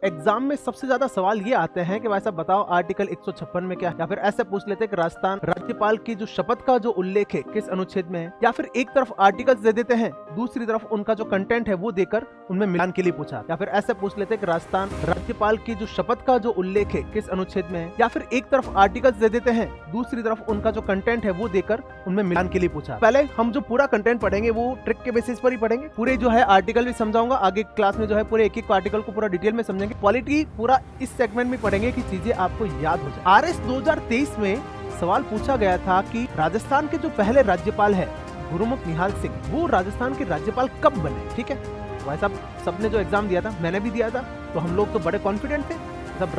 Exam में सबसे ज्यादा सवाल ये आते हैं कि भाई साहब बताओ आर्टिकल 156 में क्या, या फिर ऐसे पूछ लेते हैं कि राजस्थान राज्यपाल की जो शपथ का जो उल्लेख है किस अनुच्छेद में है, या फिर एक तरफ आर्टिकल्स दे देते हैं दूसरी तरफ उनका जो कंटेंट है वो देकर उनमें मिलान के लिए पूछा, या फिर ऐसे पूछ लेते हैं कि राजस्थान राज्यपाल की जो शपथ का जो उल्लेख है किस अनुच्छेद में है, या फिर एक तरफ आर्टिकल्स दे देते हैं दूसरी तरफ उनका जो कंटेंट है वो देकर उनमें मिलान के लिए पूछा। पहले हम जो पूरा कंटेंट पढ़ेंगे वो ट्रिक के बेसिस पर ही पढ़ेंगे, पूरे जो है आर्टिकल भी समझाऊंगा, आगे क्लास में जो है पूरे एक एक आर्टिकल को पूरा डिटेल में समझेंगे, पॉलिटी पूरा इस सेगमेंट में पढ़ेंगे कि चीजें आपको याद हो जाए। आरएस 2023 में सवाल पूछा गया था कि राजस्थान के जो पहले राज्यपाल है गुरुमुख निहाल सिंह, वो राजस्थान के राज्यपाल कब बने। ठीक है, भाई साहब सबने जो एग्जाम दिया था, मैंने भी दिया था, तो हम लोग तो बड़े कॉन्फिडेंट थे। सब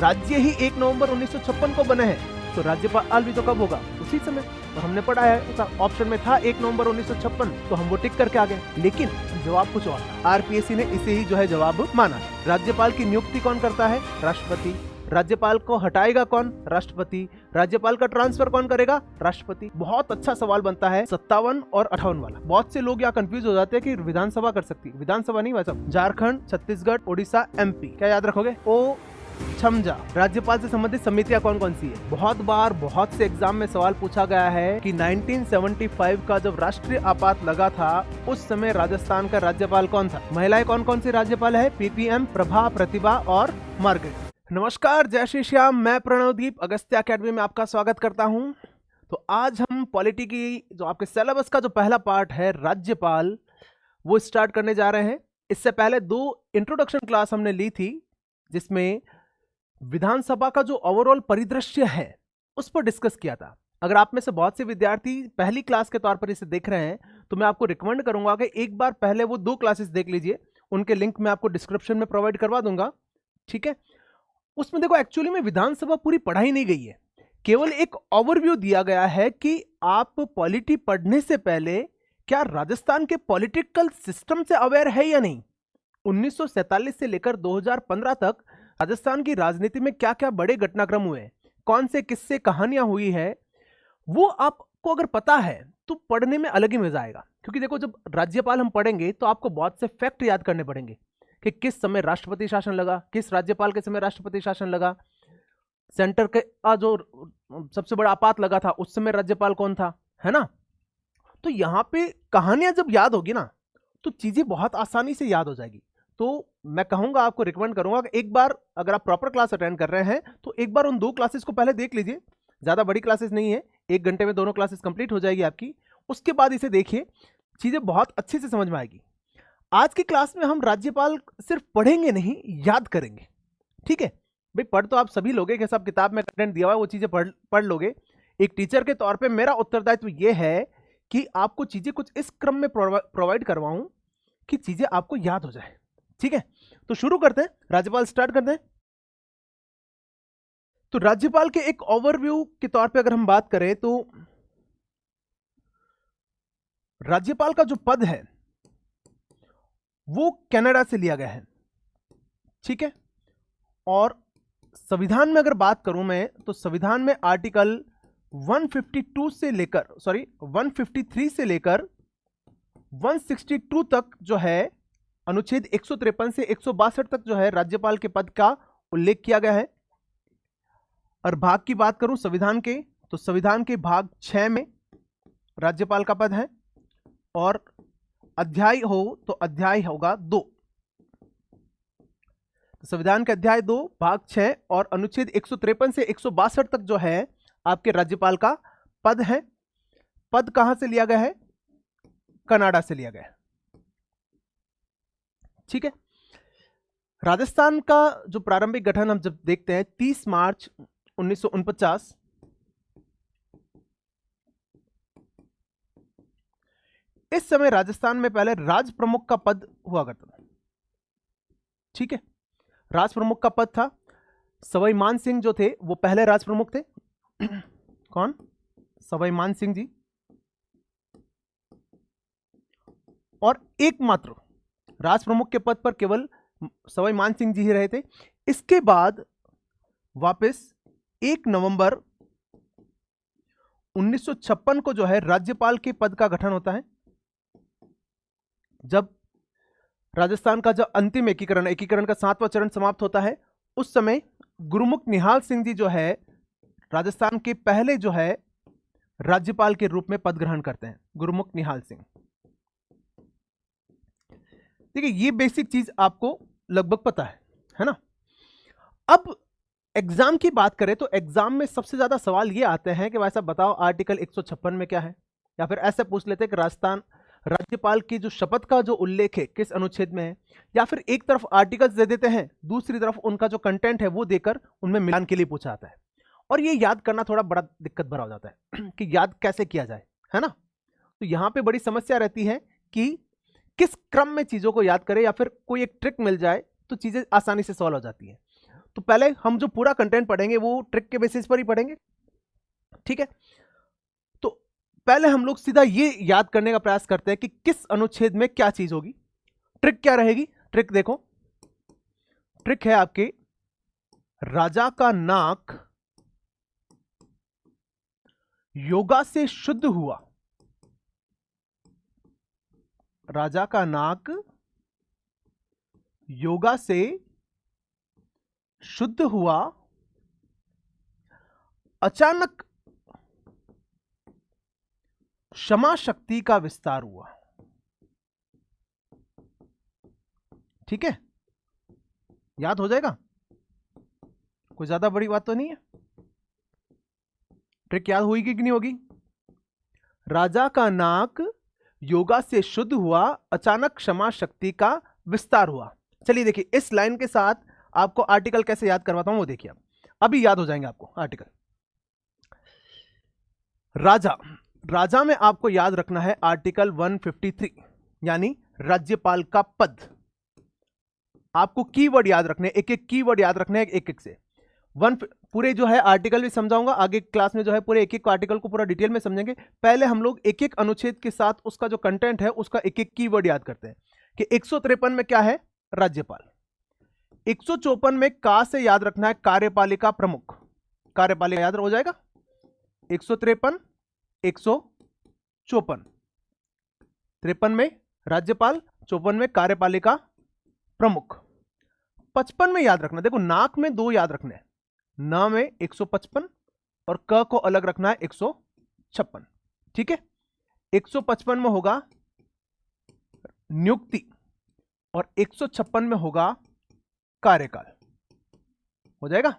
राज्य ही 1 नवंबर 1956 को बने हैं, तो राज्यपाल भी तो कब होगा, उसी समय। तो हमने पढ़ा है, ऑप्शन में था 1 नवंबर 1956, तो हम वो टिक करके आ गए, लेकिन जवाब कुछ और। आरपीएससी ने इसे ही जो है जवाब माना। राज्यपाल की नियुक्ति कौन करता है, राष्ट्रपति। राज्यपाल को हटाएगा कौन, राष्ट्रपति। राज्यपाल का ट्रांसफर कौन करेगा, राष्ट्रपति। बहुत अच्छा सवाल बनता है 57 और 58 वाला। बहुत से लोग यहाँ कंफ्यूज हो जाते हैं कि विधानसभा कर सकती है, विधानसभा नहीं वैसा, झारखंड, छत्तीसगढ़, ओडिशा, एमपी। क्या याद रखोगे, ओ छमजा। राज्यपाल से संबंधित समितियां कौन कौन सी है। बहुत बार बहुत से एग्जाम में सवाल पूछा गया है कि 1975 का जब राष्ट्रीय आपात लगा था उस समय राजस्थान का राज्यपाल कौन था। महिलाएं कौन कौन सी राज्यपाल है, पीपीएम, प्रभा, प्रतिभा और मार्गरेट। नमस्कार, जय श्री श्याम, मैं प्रणवदीप अगस्त्य अकेडमी में आपका स्वागत करता हूं। तो आज हम पॉलिटी की जो आपके सिलेबस का जो पहला पार्ट है राज्यपाल, वो स्टार्ट करने जा रहे हैं। इससे पहले 2 इंट्रोडक्शन क्लास हमने ली थी जिसमें विधानसभा का जो ओवरऑल परिदृश्य है उस पर डिस्कस किया था। अगर आप में से बहुत से विद्यार्थी पहली क्लास के तौर पर इसे देख रहे हैं तो मैं आपको रिकमेंड करूंगा कि एक बार पहले वो 2 क्लासेस देख लीजिए, उनके लिंक मैं आपको डिस्क्रिप्शन में प्रोवाइड करवा दूंगा। ठीक है, उसमें देखो एक्चुअली में विधानसभा पूरी पढ़ाई नहीं गई है, केवल एक ओवरव्यू दिया गया है कि आप पॉलिटी पढ़ने से पहले क्या राजस्थान के पॉलिटिकल सिस्टम से अवेयर है या नहीं। 1947 से लेकर 2015 तक राजस्थान की राजनीति में क्या क्या बड़े घटनाक्रम हुए, कौन से किस्से कहानियां हुई है, वो आपको अगर पता है तो पढ़ने में अलग ही मजा आएगा। क्योंकि देखो जब राज्यपाल हम पढ़ेंगे तो आपको बहुत से फैक्ट याद करने पड़ेंगे कि किस समय राष्ट्रपति शासन लगा, किस राज्यपाल के समय राष्ट्रपति शासन लगा, सेंटर के जो सबसे बड़ा आपात लगा था उस समय राज्यपाल कौन था, है ना। तो यहां पे कहानियां जब याद होगी ना तो चीजें बहुत आसानी से याद हो जाएगी। तो मैं कहूंगा, आपको रिकमेंड करूंगा कि एक बार अगर आप प्रॉपर क्लास अटेंड कर रहे हैं तो एक बार उन 2 क्लासेस को पहले देख लीजिए। ज्यादा बड़ी क्लासेस नहीं है, 1 घंटे में दोनों क्लासेस कंप्लीट हो जाएगी आपकी। उसके बाद इसे देखिए, चीजें बहुत अच्छे से समझ में आएगी। आज की क्लास में हम राज्यपाल सिर्फ पढ़ेंगे नहीं, याद करेंगे। ठीक है भाई, पढ़ तो आप सभी लोगे कि सब किताब में कंटेंट दिया हुआ है, वो चीजें पढ़ लोगे। एक टीचर के तौर पे मेरा उत्तरदायित्व ये है कि आपको चीजें कुछ इस क्रम में प्रोवाइड करवाऊं कि चीजें आपको याद हो जाए। ठीक है, तो शुरू करते हैं, राज्यपाल स्टार्ट करते हैं। तो राज्यपाल के एक ओवरव्यू के तौर पे अगर हम बात करें तो राज्यपाल का जो पद है वो कनाडा से लिया गया है। ठीक है, और संविधान में अगर बात करूं मैं तो संविधान में आर्टिकल 153 से लेकर 162 तक जो है, अनुच्छेद 153 से 162 तक जो है राज्यपाल के पद का उल्लेख किया गया है। और भाग की बात करूं संविधान के, तो संविधान के भाग 6 में राज्यपाल का पद है, और अध्याय हो तो अध्याय होगा 2। तो संविधान के अध्याय 2 भाग 6 और अनुच्छेद 153 से 162 तक जो है आपके राज्यपाल का पद है। पद कहां से लिया गया है, कनाडा से लिया गया है। ठीक है, राजस्थान का जो प्रारंभिक गठन हम जब देखते हैं 30 मार्च 1949, इस समय राजस्थान में पहले राज प्रमुख का पद हुआ करता था। ठीक है, राज प्रमुख का पद था, सवाई मान सिंह जो थे वो पहले राज प्रमुख थे। कौन, सवाई मान सिंह जी, और एकमात्र राज प्रमुख के पद पर केवल सवाई मान सिंह जी ही रहे थे। इसके बाद वापस 1 नवंबर 1956 को जो है राज्यपाल के पद का गठन होता है, जब राजस्थान का जो अंतिम एकीकरण का 7वां चरण समाप्त होता है, उस समय गुरुमुख निहाल सिंह जी जो है राजस्थान के पहले जो है राज्यपाल के रूप में पद ग्रहण करते हैं, गुरुमुख निहाल सिंह। देखिए ये बेसिक चीज आपको लगभग पता है ना। अब एग्जाम की बात करें तो एग्जाम में सबसे ज्यादा सवाल ये आते हैं कि भाई साहब बताओ आर्टिकल 156 में क्या है, या फिर ऐसे पूछ लेते हैं कि राजस्थान राज्यपाल की जो शपथ का जो उल्लेख है किस अनुच्छेद में है, या फिर एक तरफ आर्टिकल्स दे देते हैं, दूसरी तरफ उनका जो कंटेंट है वो देकर उनमें मिलान के लिए पूछा जाता है। और ये याद करना थोड़ा बड़ा दिक्कत भरा हो जाता है कि याद कैसे किया जाए, है ना। तो यहां पे बड़ी समस्या रहती है कि किस क्रम में चीजों को याद करें, या फिर कोई एक ट्रिक मिल जाए तो चीजें आसानी से सॉल्व हो जाती है। तो पहले हम जो पूरा कंटेंट पढ़ेंगे वो ट्रिक के बेसिस पर ही पढ़ेंगे, ठीक है। तो पहले हम लोग सीधा ये याद करने का प्रयास करते हैं कि किस अनुच्छेद में क्या चीज होगी। ट्रिक क्या रहेगी? ट्रिक देखो, ट्रिक है आपके राजा का नाक योगा से शुद्ध हुआ। राजा का नाक योगा से शुद्ध हुआ, अचानक क्षमा शक्ति का विस्तार हुआ। ठीक है, याद हो जाएगा, कोई ज्यादा बड़ी बात तो नहीं है। ट्रिक याद हुई कि नहीं होगी? राजा का नाक योगा से शुद्ध हुआ, अचानक क्षमा शक्ति का विस्तार हुआ। चलिए देखिए, इस लाइन के साथ आपको आर्टिकल कैसे याद करवाता हूं वो देखिए। अभी याद हो जाएंगे आपको आर्टिकल। राजा में आपको याद रखना है आर्टिकल 153, यानी राज्यपाल का पद। आपको कीवर्ड याद रखने, एक एक कीवर्ड याद रखने, एक एक से पूरे जो है आर्टिकल भी समझाऊंगा आगे क्लास में, जो है पूरे एक एक आर्टिकल को पूरा डिटेल में समझेंगे। पहले हम लोग एक एक अनुच्छेद के साथ उसका जो कंटेंट है उसका एक एक कीवर्ड याद करते हैं कि 153 में क्या है? राज्यपाल। 154 में का से याद रखना है कार्यपालिका प्रमुख। कार्यपालिका याद हो जाएगा। 153, 154, 53 में राज्यपाल, 54 में कार्यपालिका प्रमुख। 55 में याद रखना, देखो नाक में 2 याद रखने हैं, न में 155 और क को अलग रखना है 156। ठीक है, 155 में होगा नियुक्ति और 156 में होगा कार्यकाल। हो जाएगा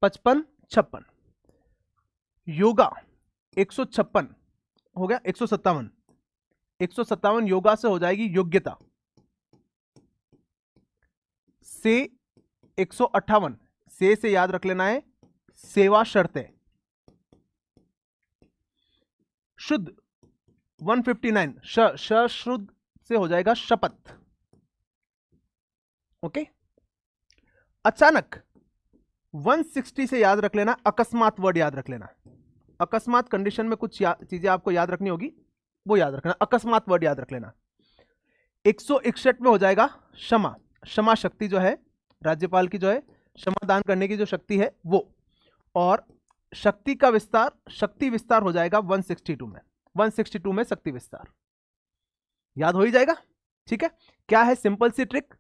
55, 56। योगा 156 हो गया, 157, 157 योगा से हो जाएगी योग्यता। से 158, से याद रख लेना है सेवा शर्तें। शुद्ध 159, शुद्ध से हो जाएगा शपथ। ओके। अचानक 160 से याद रख लेना अकस्मात, वर्ड याद रख लेना। अकस्मात कंडीशन में कुछ चीजें आपको याद रखनी होगी, वो याद रखना, अकस्मात वर्ड याद रख लेना। 161 में हो जाएगा क्षमा। क्षमा शक्ति जो है राज्यपाल की, जो है क्षमा दान करने की जो शक्ति है वो। और शक्ति का विस्तार, शक्ति विस्तार हो जाएगा 162 में। 162 में शक्ति विस्तार याद हो ही जाएगा। ठीक है, क्या है सिंपल सी ट्रिक?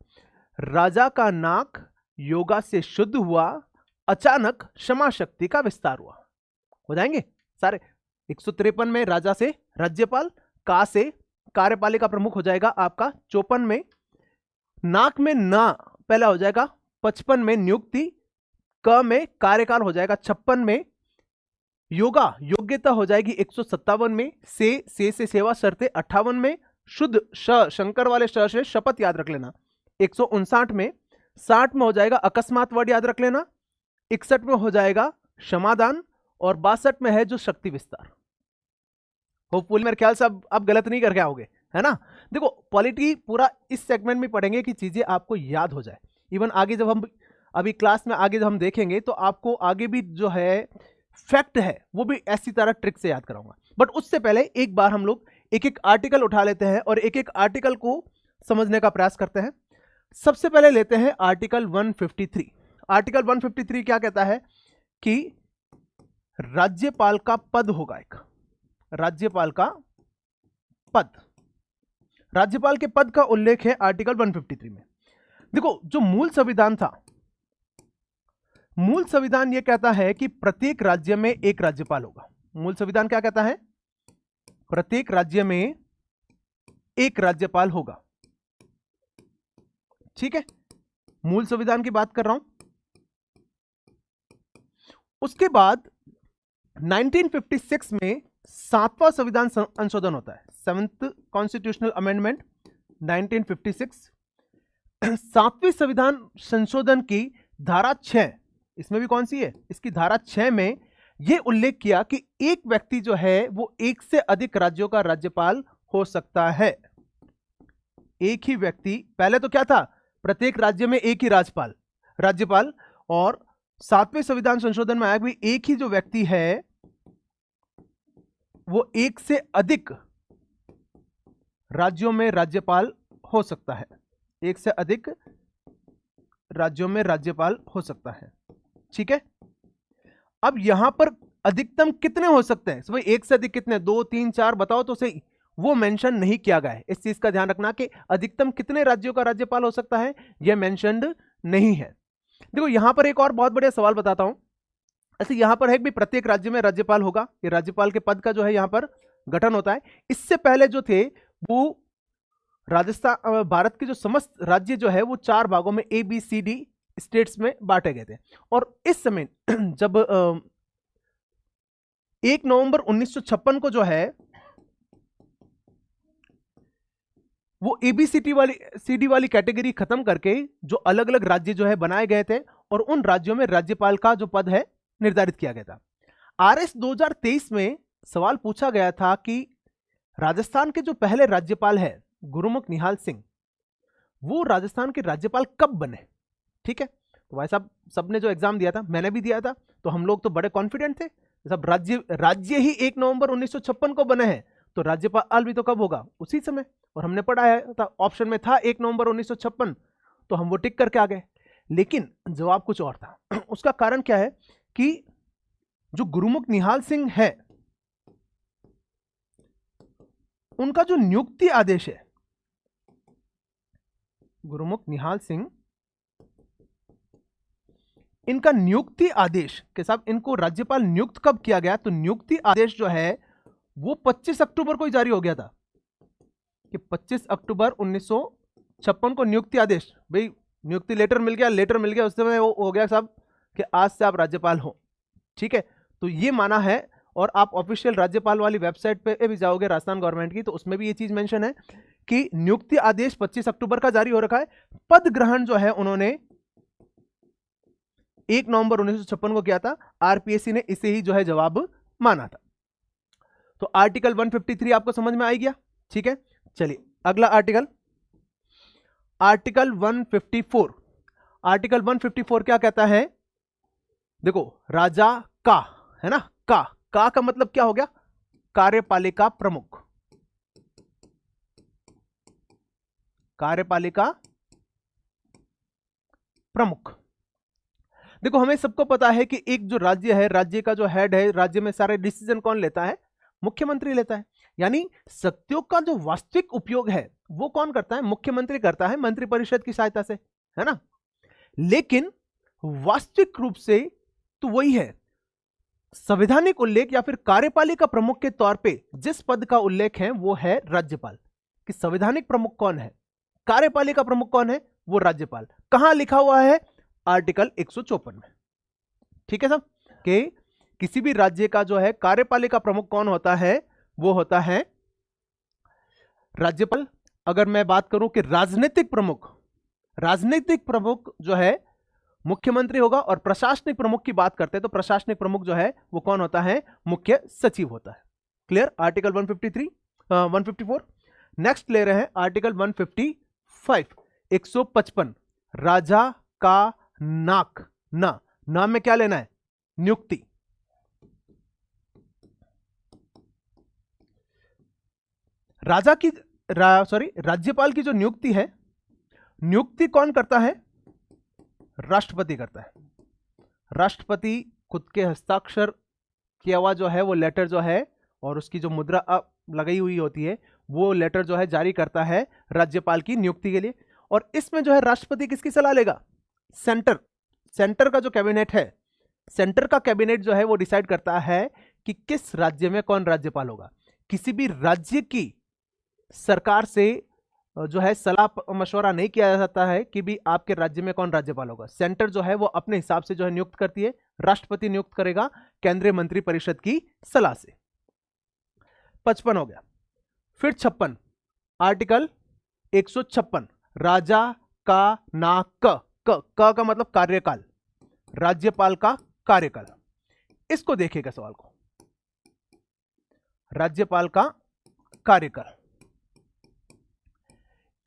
राजा का नाक योगा से शुद्ध हुआ, अचानक क्षमा शक्ति का विस्तार हुआ। हो जाएंगे सारे। 153 में राजा से राज्यपाल, का से कार्यपालिका प्रमुख हो जाएगा आपका। 54 में नाक में ना पहला हो जाएगा। 55 में नियुक्ति, क में कार्यकाल हो जाएगा। 56 में योगा योग्यता हो जाएगी। 157 में से सेवा शर्तें। 58 में शुद्ध शंकर वाले श से शपथ याद रख लेना। 159 में, 60 में हो जाएगा अकस्मात वर्ड याद रख लेना। 61 में हो जाएगा क्षमादान और 62 में है जो शक्ति विस्तार। होपफुली मेरे ख्याल से अब गलत नहीं करके आओगे, है ना। देखो पॉलिटी पूरा इस सेगमेंट में पढ़ेंगे कि चीजें आपको याद हो जाए। इवन आगे जब हम अभी क्लास में आगे जब हम देखेंगे तो आपको आगे भी जो है फैक्ट है वो भी ऐसी तरह ट्रिक से याद कराऊंगा। बट उससे पहले एक बार हम लोग एक एक आर्टिकल उठा लेते हैं और एक एक आर्टिकल को समझने का प्रयास करते हैं। सबसे पहले लेते हैं आर्टिकल 153। आर्टिकल 153 क्या कहता है कि राज्यपाल का पद होगा, एक राज्यपाल का पद। राज्यपाल के पद का उल्लेख है आर्टिकल 153 में। देखो जो मूल संविधान था, मूल संविधान यह कहता है कि प्रत्येक राज्य में एक राज्यपाल होगा। मूल संविधान क्या कहता है? प्रत्येक राज्य में एक राज्यपाल होगा। ठीक है, मूल संविधान की बात कर रहा हूं। उसके बाद 1956 में 7वां संविधान संशोधन होता है, 7th कॉन्स्टिट्यूशनल अमेंडमेंट 1956। 7वें संविधान संशोधन की धारा 6, इसमें भी कौन सी है? इसकी धारा 6 में यह उल्लेख किया कि एक व्यक्ति जो है वो एक से अधिक राज्यों का राज्यपाल हो सकता है। एक ही व्यक्ति, पहले तो क्या था? प्रत्येक राज्य में एक ही राज्यपाल, और 7वें संविधान संशोधन में आया भी एक ही जो व्यक्ति है वो एक से अधिक राज्यों में राज्यपाल हो सकता है। एक से अधिक राज्यों में राज्यपाल हो सकता है। ठीक है, अब यहां पर अधिकतम कितने हो सकते हैं? भाई एक से अधिक कितने? 2, 3, 4 बताओ तो सही। वो मेंशन नहीं किया गया है। इस चीज का ध्यान रखना कि अधिकतम कितने राज्यों का राज्यपाल हो सकता है, यह मेंशन्ड नहीं है। देखो यहां पर एक और बहुत बढ़िया सवाल बताता हूं। ऐसे यहां पर है कि प्रत्येक राज्य में राज्यपाल होगा, ये राज्यपाल के पद का जो है यहां पर गठन होता है। इससे पहले जो थे वो राजस्थान, भारत के जो समस्त राज्य जो है वो 4 भागों में ABCD स्टेट्स में बांटे गए थे। और इस समय जब 1 नवंबर 1956 को जो है वो ABCD वाली कैटेगरी खत्म करके जो अलग अलग राज्य जो है बनाए गए थे और उन राज्यों में राज्यपाल का जो पद है निर्धारित किया गया था। RS 2023 में सवाल पूछा गया था कि राजस्थान के जो पहले राज्यपाल है गुरुमुख निहाल सिंह, वो राजस्थान के राज्यपाल कब बने? ठीक है, तो भाई साहब सबने जो एग्जाम दिया था, मैंने भी दिया था, तो हम लोग तो बड़े कॉन्फिडेंट थे। सब राज्य ही 1 नवंबर 1956 को बने हैं, तो राज्यपाल भी तो कब होगा? उसी समय। और हमने पढ़ा है था, ऑप्शन में था 1 नवंबर 1956, तो हम वो टिक करके आ गए। लेकिन जवाब कुछ और था। उसका कारण क्या है कि जो गुरुमुख निहाल सिंह है उनका जो नियुक्ति आदेश है, गुरुमुख निहाल सिंह, इनका नियुक्ति आदेश के साथ इनको राज्यपाल नियुक्त कब किया गया? तो नियुक्ति आदेश जो है वो 25 अक्टूबर को ही जारी हो गया था कि 25 अक्टूबर 1956 को नियुक्ति आदेश, भाई नियुक्ति लेटर मिल गया, उस समय वो हो गया साहब कि आज से आप राज्यपाल हो। ठीक है, तो ये माना है। और आप ऑफिशियल राज्यपाल वाली वेबसाइट पे भी जाओगे राजस्थान गवर्नमेंट की, तो उसमें भी ये चीज मेंशन है कि नियुक्ति आदेश 25 अक्टूबर का जारी हो रखा है। पद ग्रहण जो है उन्होंने 1 नवंबर 1956 को किया था। RPSC ने इसे ही जो है जवाब माना था। तो आर्टिकल 153 आपको समझ में आ गया। ठीक है, चलिए अगला आर्टिकल 154। आर्टिकल 154 क्या कहता है? देखो राजा का, है ना, का मतलब क्या हो गया? कार्यपालिका प्रमुख। कार्यपालिका प्रमुख। देखो हमें सबको पता है कि एक जो राज्य है, राज्य का जो हेड है, राज्य में सारे डिसीजन कौन लेता है? मुख्यमंत्री लेता है। यानी शक्तियों का जो वास्तविक उपयोग है वो कौन करता है? मुख्यमंत्री करता है, मंत्रिपरिषद की सहायता से, है ना। लेकिन वास्तविक रूप से तो वही है। संवैधानिक उल्लेख या फिर कार्यपालिका प्रमुख के तौर पे जिस पद का उल्लेख है वो है राज्यपाल। कि संवैधानिक प्रमुख कौन है, कार्यपालिका प्रमुख कौन है? वो राज्यपाल। कहां लिखा हुआ है? आर्टिकल 154 में। ठीक है साहब, कि किसी भी राज्य का जो है कार्यपालिका प्रमुख कौन होता है? वो होता है राज्यपाल। अगर मैं बात करूं कि राजनीतिक प्रमुख जो है मुख्यमंत्री होगा, और प्रशासनिक प्रमुख की बात करते हैं तो प्रशासनिक प्रमुख जो है वो कौन होता है? मुख्य सचिव होता है। क्लियर? आर्टिकल 154। नेक्स्ट ले रहे हैं आर्टिकल 155, 155। राजा का नाक, नाम में क्या लेना है? नियुक्ति। राज्यपाल की जो नियुक्ति है, नियुक्ति कौन करता है? राष्ट्रपति करता है। राष्ट्रपति खुद के हस्ताक्षर किया हुआ जो है वो लेटर जो है और उसकी जो मुद्रा लगाई हुई होती है वो लेटर जो है जारी करता है राज्यपाल की नियुक्ति के लिए। और इसमें जो है राष्ट्रपति किसकी सलाह लेगा? सेंटर का जो कैबिनेट है, सेंटर का कैबिनेट जो है वो डिसाइड करता है कि किस राज्य में कौन राज्यपाल होगा। किसी भी राज्य की सरकार से जो है सलाह मशवरा नहीं किया जाता है कि भी आपके राज्य में कौन राज्यपाल होगा। सेंटर जो है वो अपने हिसाब से जो है नियुक्त करती है, राष्ट्रपति नियुक्त करेगा केंद्रीय मंत्रिपरिषद की सलाह से। 55 हो गया। फिर 56, आर्टिकल 156, राजा का ना क का मतलब कार्यकाल, राज्यपाल का कार्यकाल। इसको देखिएगा सवाल को, राज्यपाल का कार्यकाल।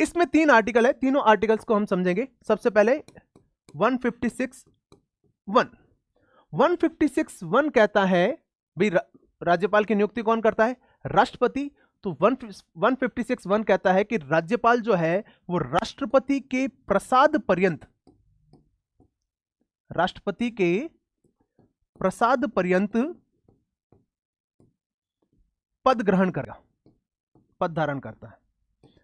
इसमें 3 आर्टिकल है, तीनों आर्टिकल्स को हम समझेंगे। सबसे पहले 156(1) कहता है भाई राज्यपाल की नियुक्ति कौन करता है? राष्ट्रपति। तो 156(1) कहता है कि राज्यपाल जो है वो राष्ट्रपति के प्रसाद पर्यंत, राष्ट्रपति के प्रसाद पर्यंत पद ग्रहण करेगा, पद धारण करता है।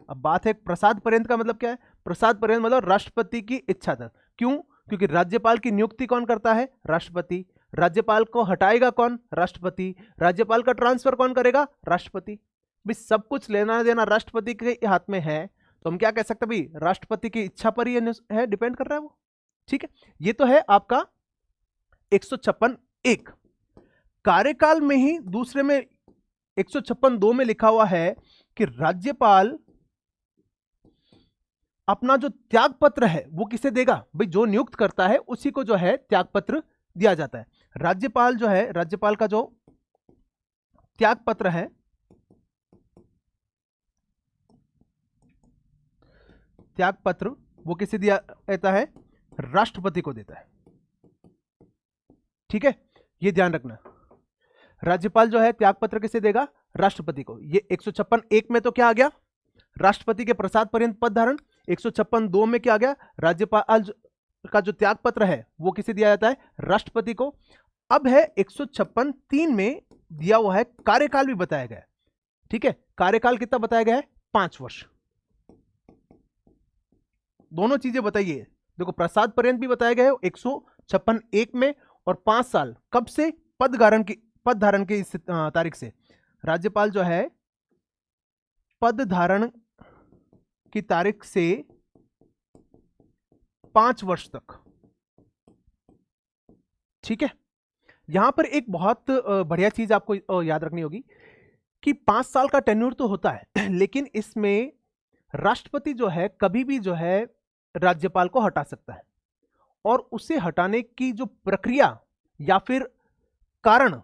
अब बात है प्रसाद पर्यंत का मतलब क्या है? प्रसाद पर्यंत मतलब राष्ट्रपति की इच्छा तक। क्यों? क्योंकि राज्यपाल की नियुक्ति कौन करता है? राष्ट्रपति। राज्यपाल को हटाएगा कौन? राष्ट्रपति। राज्यपाल का ट्रांसफर कौन करेगा? राष्ट्रपति। भी सब कुछ लेना देना राष्ट्रपति के हाथ में है, तो हम क्या कह सकते हैं भाई राष्ट्रपति की इच्छा पर ही है, डिपेंड कर रहा है वो। ठीक है, ये तो है आपका 156(1). कार्यकाल में ही दूसरे में 156(2) में लिखा हुआ है कि राज्यपाल अपना जो त्याग पत्र है वो किसे देगा? भाई जो नियुक्त करता है उसी को जो है त्याग पत्र दिया जाता है। राज्यपाल जो है, राज्यपाल का जो त्याग पत्र है, त्याग पत्र वो किसे दिया जाता है? राष्ट्रपति को देता है। ठीक है, ये ध्यान रखना। राज्यपाल जो है त्याग पत्र किसे देगा? राष्ट्रपति को। ये 156(1) में तो क्या आ गया? राष्ट्रपति के प्रसाद पर्यंत पद धारण। 156(2) में क्या आ गया? राज्यपाल का जो त्याग पत्र है वो किसे दिया जाता है? राष्ट्रपति को। अब है 156(3) में दिया हुआ है कार्यकाल भी बताया गया है। ठीक है, कार्यकाल कितना बताया गया है? 5 वर्ष। दोनों चीजें बताइए। देखो प्रसाद पर्यंत भी बताया गया है 156(1) में, और 5 साल कब से? पद धारण की इस तारीख से। राज्यपाल जो है पद धारण की तारीख से 5 वर्ष तक। ठीक है, यहां पर एक बहुत बढ़िया चीज आपको याद रखनी होगी कि 5 साल का टेन्योर तो होता है, लेकिन इसमें राष्ट्रपति जो है कभी भी जो है राज्यपाल को हटा सकता है, और उसे हटाने की जो प्रक्रिया या फिर कारण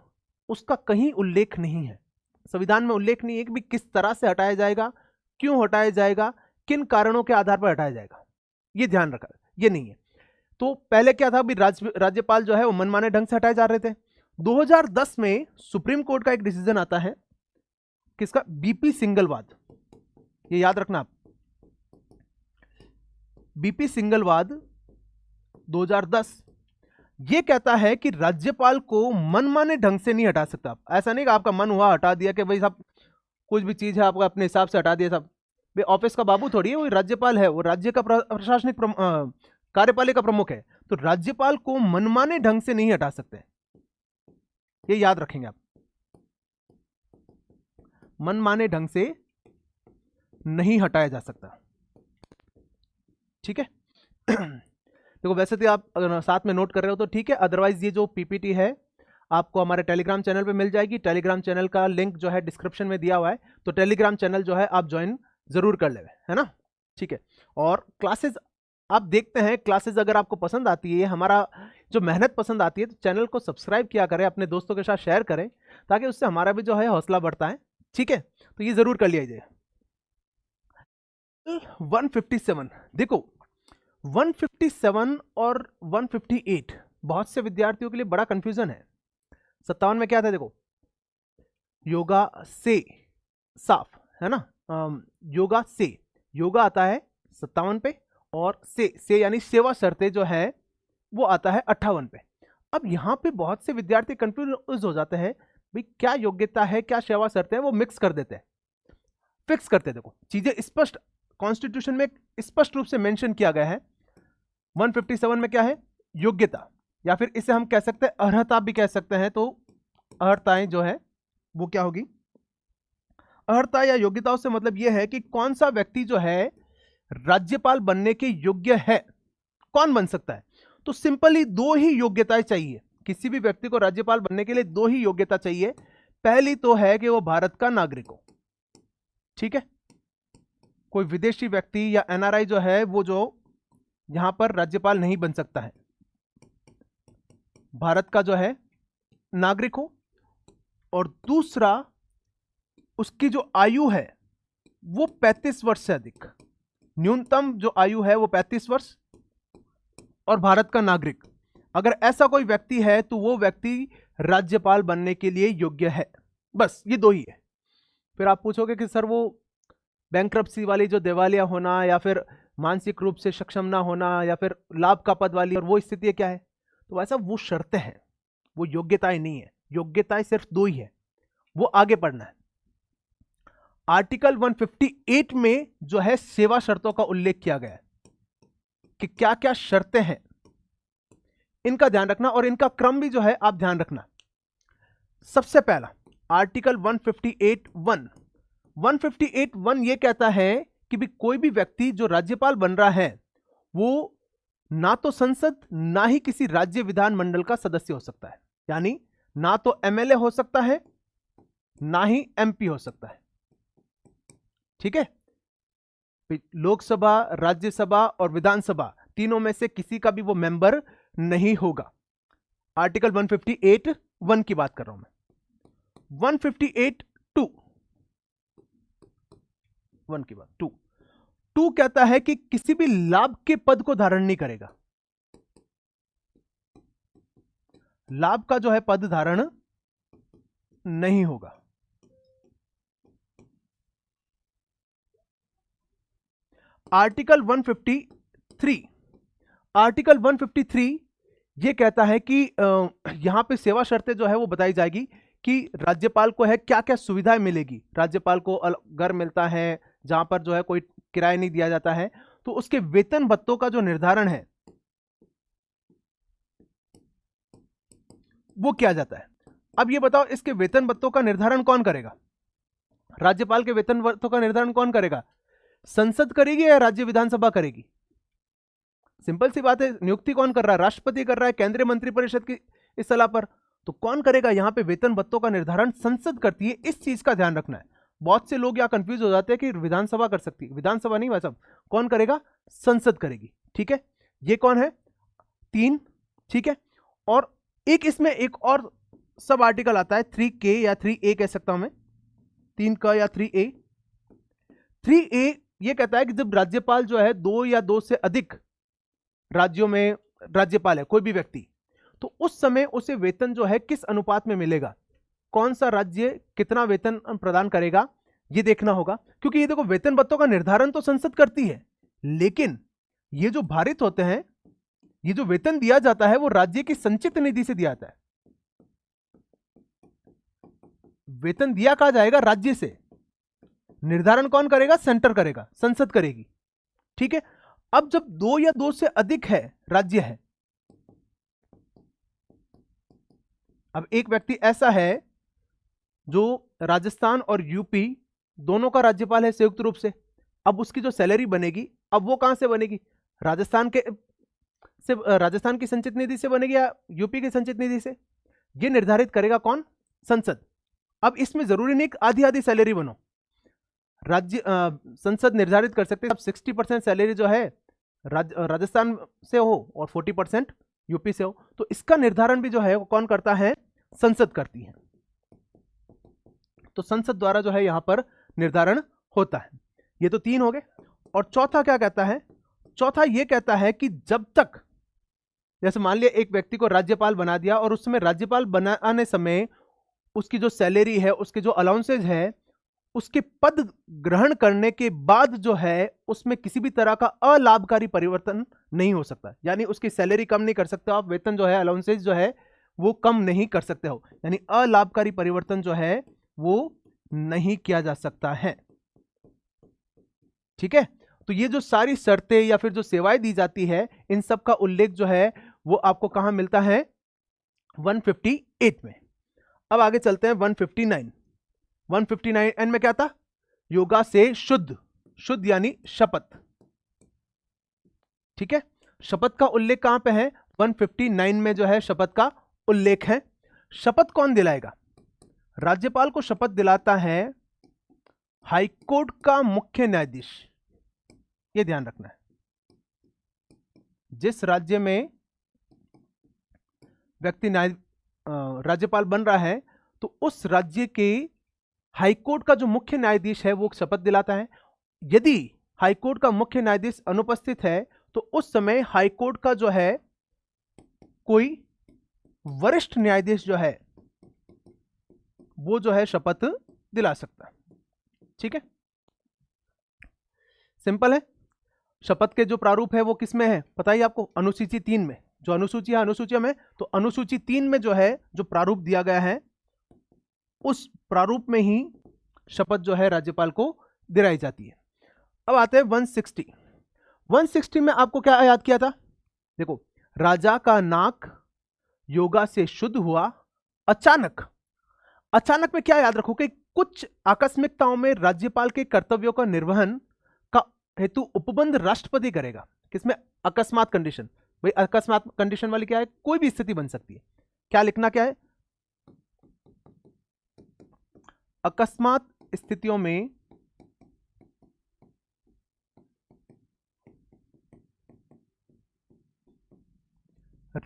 उसका कहीं उल्लेख नहीं है। संविधान में उल्लेख नहीं है कि भी किस तरह से हटाया जाएगा, क्यों हटाया जाएगा, किन कारणों के आधार पर हटाया जाएगा, ये ध्यान रखा, ये नहीं है। तो पहले क्या था भी राज्यपाल जो है वो मनमाने ढंग से हटाए जा रहे थे। 2010 में सुप्रीम कोर्ट का एक डिसीजन आता है, किसका? बीपी सिंगलवाद। ये याद रखना आप, बीपी सिंगलवाद 2010 ये कहता है कि राज्यपाल को मनमाने ढंग से नहीं हटा सकता। ऐसा नहीं कि आपका मन हुआ हटा दिया कि भाई साहब कुछ भी चीज है आपको अपने हिसाब से हटा दिया साहब। भाई ऑफिस का बाबू थोड़ी है, वो राज्यपाल है, वो राज्य का प्रशासनिक कार्यपालिका प्रमुख है, तो राज्यपाल को मनमाने ढंग से नहीं हटा सकते। ये याद रखेंगे आप, मनमाने ढंग से नहीं हटाया जा सकता। ठीक है देखो वैसे तो आप साथ में नोट कर रहे हो तो ठीक है, अदरवाइज ये जो पीपीटी है आपको हमारे टेलीग्राम चैनल पे मिल जाएगी। टेलीग्राम चैनल का लिंक जो है डिस्क्रिप्शन में दिया हुआ है, तो टेलीग्राम चैनल जो है आप ज्वाइन जरूर कर ले, है ना। ठीक है, और क्लासेस आप देखते हैं, क्लासेस अगर आपको पसंद आती है, हमारा जो मेहनत पसंद आती है, तो चैनल को सब्सक्राइब किया करें, अपने दोस्तों के साथ शेयर करें, ताकि उससे हमारा भी जो है हौसला बढ़ता है। ठीक है, तो ये जरूर कर लीजिए। 157 देखो, 157 और 158 बहुत से विद्यार्थियों के लिए बड़ा कंफ्यूजन है। 57 में क्या था? देखो, योगा से साफ, है ना, योगा से, योगा आता है 57 पे, और से यानी सेवा शर्तें जो है वो आता है 58 पे। अब यहां पे बहुत से विद्यार्थी कंफ्यूज हो जाते हैं, भाई क्या योग्यता है, क्या सेवा शर्तें हैं, वो मिक्स कर देते हैं। फिक्स करते हैं। देखो चीजें स्पष्ट कॉन्स्टिट्यूशन में स्पष्ट रूप से मेंशन किया गया है। 157 में क्या है? योग्यता, या फिर इसे हम कह सकते हैं अर्हता भी कह सकते हैं। तो अर्हताएं जो है वो क्या होगी? अर्हता या योग्यताओं से मतलब यह है कि कौन सा व्यक्ति जो है राज्यपाल बनने के योग्य है, कौन बन सकता है। तो सिंपली दो ही योग्यताएं चाहिए किसी भी व्यक्ति को राज्यपाल बनने के लिए, दो ही योग्यता चाहिए। पहली तो है कि वो भारत का नागरिक हो, ठीक है। कोई विदेशी व्यक्ति या एनआरआई जो है वो जो यहां पर राज्यपाल नहीं बन सकता है, भारत का जो है नागरिक हो। और दूसरा, उसकी जो आयु है वो 35 वर्ष से अधिक, न्यूनतम जो आयु है वो 35 वर्ष, और भारत का नागरिक। अगर ऐसा कोई व्यक्ति है तो वो व्यक्ति राज्यपाल बनने के लिए योग्य है। बस ये दो ही है। फिर आप पूछोगे कि सर वो बैंक्रप्सी वाली जो दिवालिया होना, या फिर मानसिक रूप से सक्षम ना होना, या फिर लाभ का पद वाली, और वो स्थिति क्या है? तो वैसा वो शर्तें हैं, वो योग्यताएं नहीं है। योग्यताएं सिर्फ दो ही है, वो आगे पढ़ना है। आर्टिकल 158 में जो है सेवा शर्तों का उल्लेख किया गया है कि क्या क्या शर्तें हैं, इनका ध्यान रखना, और इनका क्रम भी जो है आप ध्यान रखना। सबसे पहला आर्टिकल 158(1) ये कहता है कि भी कोई भी व्यक्ति जो राज्यपाल बन रहा है वो ना तो संसद ना ही किसी राज्य विधानमंडल का सदस्य हो सकता है, यानी ना तो एमएलए हो सकता है ना ही एमपी हो सकता है, ठीक है। लोकसभा, राज्यसभा और विधानसभा तीनों में से किसी का भी वो मेंबर नहीं होगा। आर्टिकल 158(1) की बात कर रहा हूं मैं। 158(2) की बात 2 कहता है कि किसी भी लाभ के पद को धारण नहीं करेगा, लाभ का जो है पद धारण नहीं होगा। आर्टिकल 153 ये कहता है कि यहां पे सेवा शर्तें जो है वो बताई जाएगी कि राज्यपाल को है क्या क्या सुविधाएं मिलेगी। राज्यपाल को घर मिलता है जहां पर जो है कोई किराया नहीं दिया जाता है। तो उसके वेतन भत्तों का जो निर्धारण है वो किया जाता है। अब ये बताओ, इसके वेतन भत्तों का निर्धारण कौन करेगा? राज्यपाल के वेतन भत्तों का निर्धारण कौन करेगा? संसद करेगी या राज्य विधानसभा करेगी? सिंपल सी बात है, नियुक्ति कौन कर रहा है? राष्ट्रपति कर रहा है, केंद्रीय मंत्रिपरिषद की इस सलाह पर। तो कौन करेगा? यहां पे वेतन भत्तों का निर्धारण संसद करती है। इस चीज का ध्यान रखना है। बहुत से लोग यहां कंफ्यूज हो जाते हैं कि विधानसभा कर सकती है, विधानसभा नहीं, वैसा कौन करेगा? संसद करेगी, ठीक है। ये कौन है? 3, ठीक है। और एक इसमें एक और सब आर्टिकल आता है 3K या 3A कह सकता हूं मैं, 3 का या 3A। 3A ये कहता है कि जब राज्यपाल जो है 2 या 2 से अधिक राज्यों में राज्यपाल है कोई भी व्यक्ति, तो उस समय उसे वेतन जो है किस अनुपात में मिलेगा, कौन सा राज्य कितना वेतन प्रदान करेगा, ये देखना होगा। क्योंकि ये देखो, वेतन भत्तों का निर्धारण तो संसद करती है, लेकिन ये जो भारित होते हैं, ये जो वेतन दिया जाता है वो राज्य की संचित निधि से दिया जाता है। वेतन दिया कहां जाएगा? राज्य से। निर्धारण कौन करेगा? सेंटर करेगा, संसद करेगी, ठीक है। अब जब 2 या 2 से अधिक है राज्य है, अब एक व्यक्ति ऐसा है जो राजस्थान और यूपी दोनों का राज्यपाल है संयुक्त रूप से, अब उसकी जो सैलरी बनेगी, अब वो कहां से बनेगी? राजस्थान की संचित निधि से बनेगी या यूपी की संचित निधि से? ये निर्धारित करेगा कौन? संसद। अब इसमें जरूरी नहीं आधी आधी सैलरी बनो, संसद निर्धारित कर सकते हैं। अब 60% सैलरी जो है राजस्थान से हो और 40% यूपी से हो, तो इसका निर्धारण भी जो है वो कौन करता है? संसद करती है। तो संसद द्वारा जो है यहां पर निर्धारण होता है। ये तो 3 हो गए। और चौथा क्या कहता है? चौथा ये कहता है कि जब तक, जैसे मान लिया एक व्यक्ति को राज्यपाल बना दिया और उस समय राज्यपाल बनाने समय उसकी जो सैलरी है, उसके जो अलाउंसेज है, उसके पद ग्रहण करने के बाद जो है उसमें किसी भी तरह का अलाभकारी परिवर्तन नहीं हो सकता। यानी उसकी सैलरी कम नहीं कर सकते आप, वेतन जो है, अलाउंसेज जो है वो कम नहीं कर सकते हो, यानी अलाभकारी परिवर्तन जो है वो नहीं किया जा सकता है। ठीक है, तो ये जो सारी शर्तें या फिर जो सेवाएं दी जाती है, इन सब का उल्लेख जो है वो आपको कहां मिलता है? 158 में। अब आगे चलते हैं 159। 159 में क्या था? योगा से शुद्ध, शुद्ध यानी शपथ। ठीक है, शपथ का उल्लेख कहां पे है? 159 में जो है शपथ का उल्लेख है। शपथ कौन दिलाएगा? राज्यपाल को शपथ दिलाता है हाईकोर्ट का मुख्य न्यायाधीश। यह ध्यान रखना है, जिस राज्य में व्यक्ति राज्यपाल बन रहा है तो उस राज्य के हाईकोर्ट का जो मुख्य न्यायाधीश है वो शपथ दिलाता है। यदि हाईकोर्ट का मुख्य न्यायाधीश अनुपस्थित है तो उस समय हाईकोर्ट का जो है कोई वरिष्ठ न्यायाधीश जो है वो जो है शपथ दिला सकता है। ठीक है, सिंपल है। शपथ के जो प्रारूप है वो किस में है पता ही आपको? अनुसूची 3 में। जो अनुसूची है अनुसूची में, तो अनुसूची 3 में जो है जो प्रारूप दिया गया है उस प्रारूप में ही शपथ जो है राज्यपाल को दिलाई जाती है। अब आते हैं 160। 160 में आपको क्या याद किया था? देखो, राजा का नाक योगा से शुद्ध हुआ अचानक। अचानक में क्या याद रखो कि कुछ आकस्मिकताओं में राज्यपाल के कर्तव्यों का निर्वहन का हेतु उपबंध राष्ट्रपति करेगा। किसमें? अकस्मात कंडीशन। भाई अकस्मात कंडीशन वाली क्या है? कोई भी स्थिति बन सकती है। क्या लिखना क्या है? अकस्मात स्थितियों में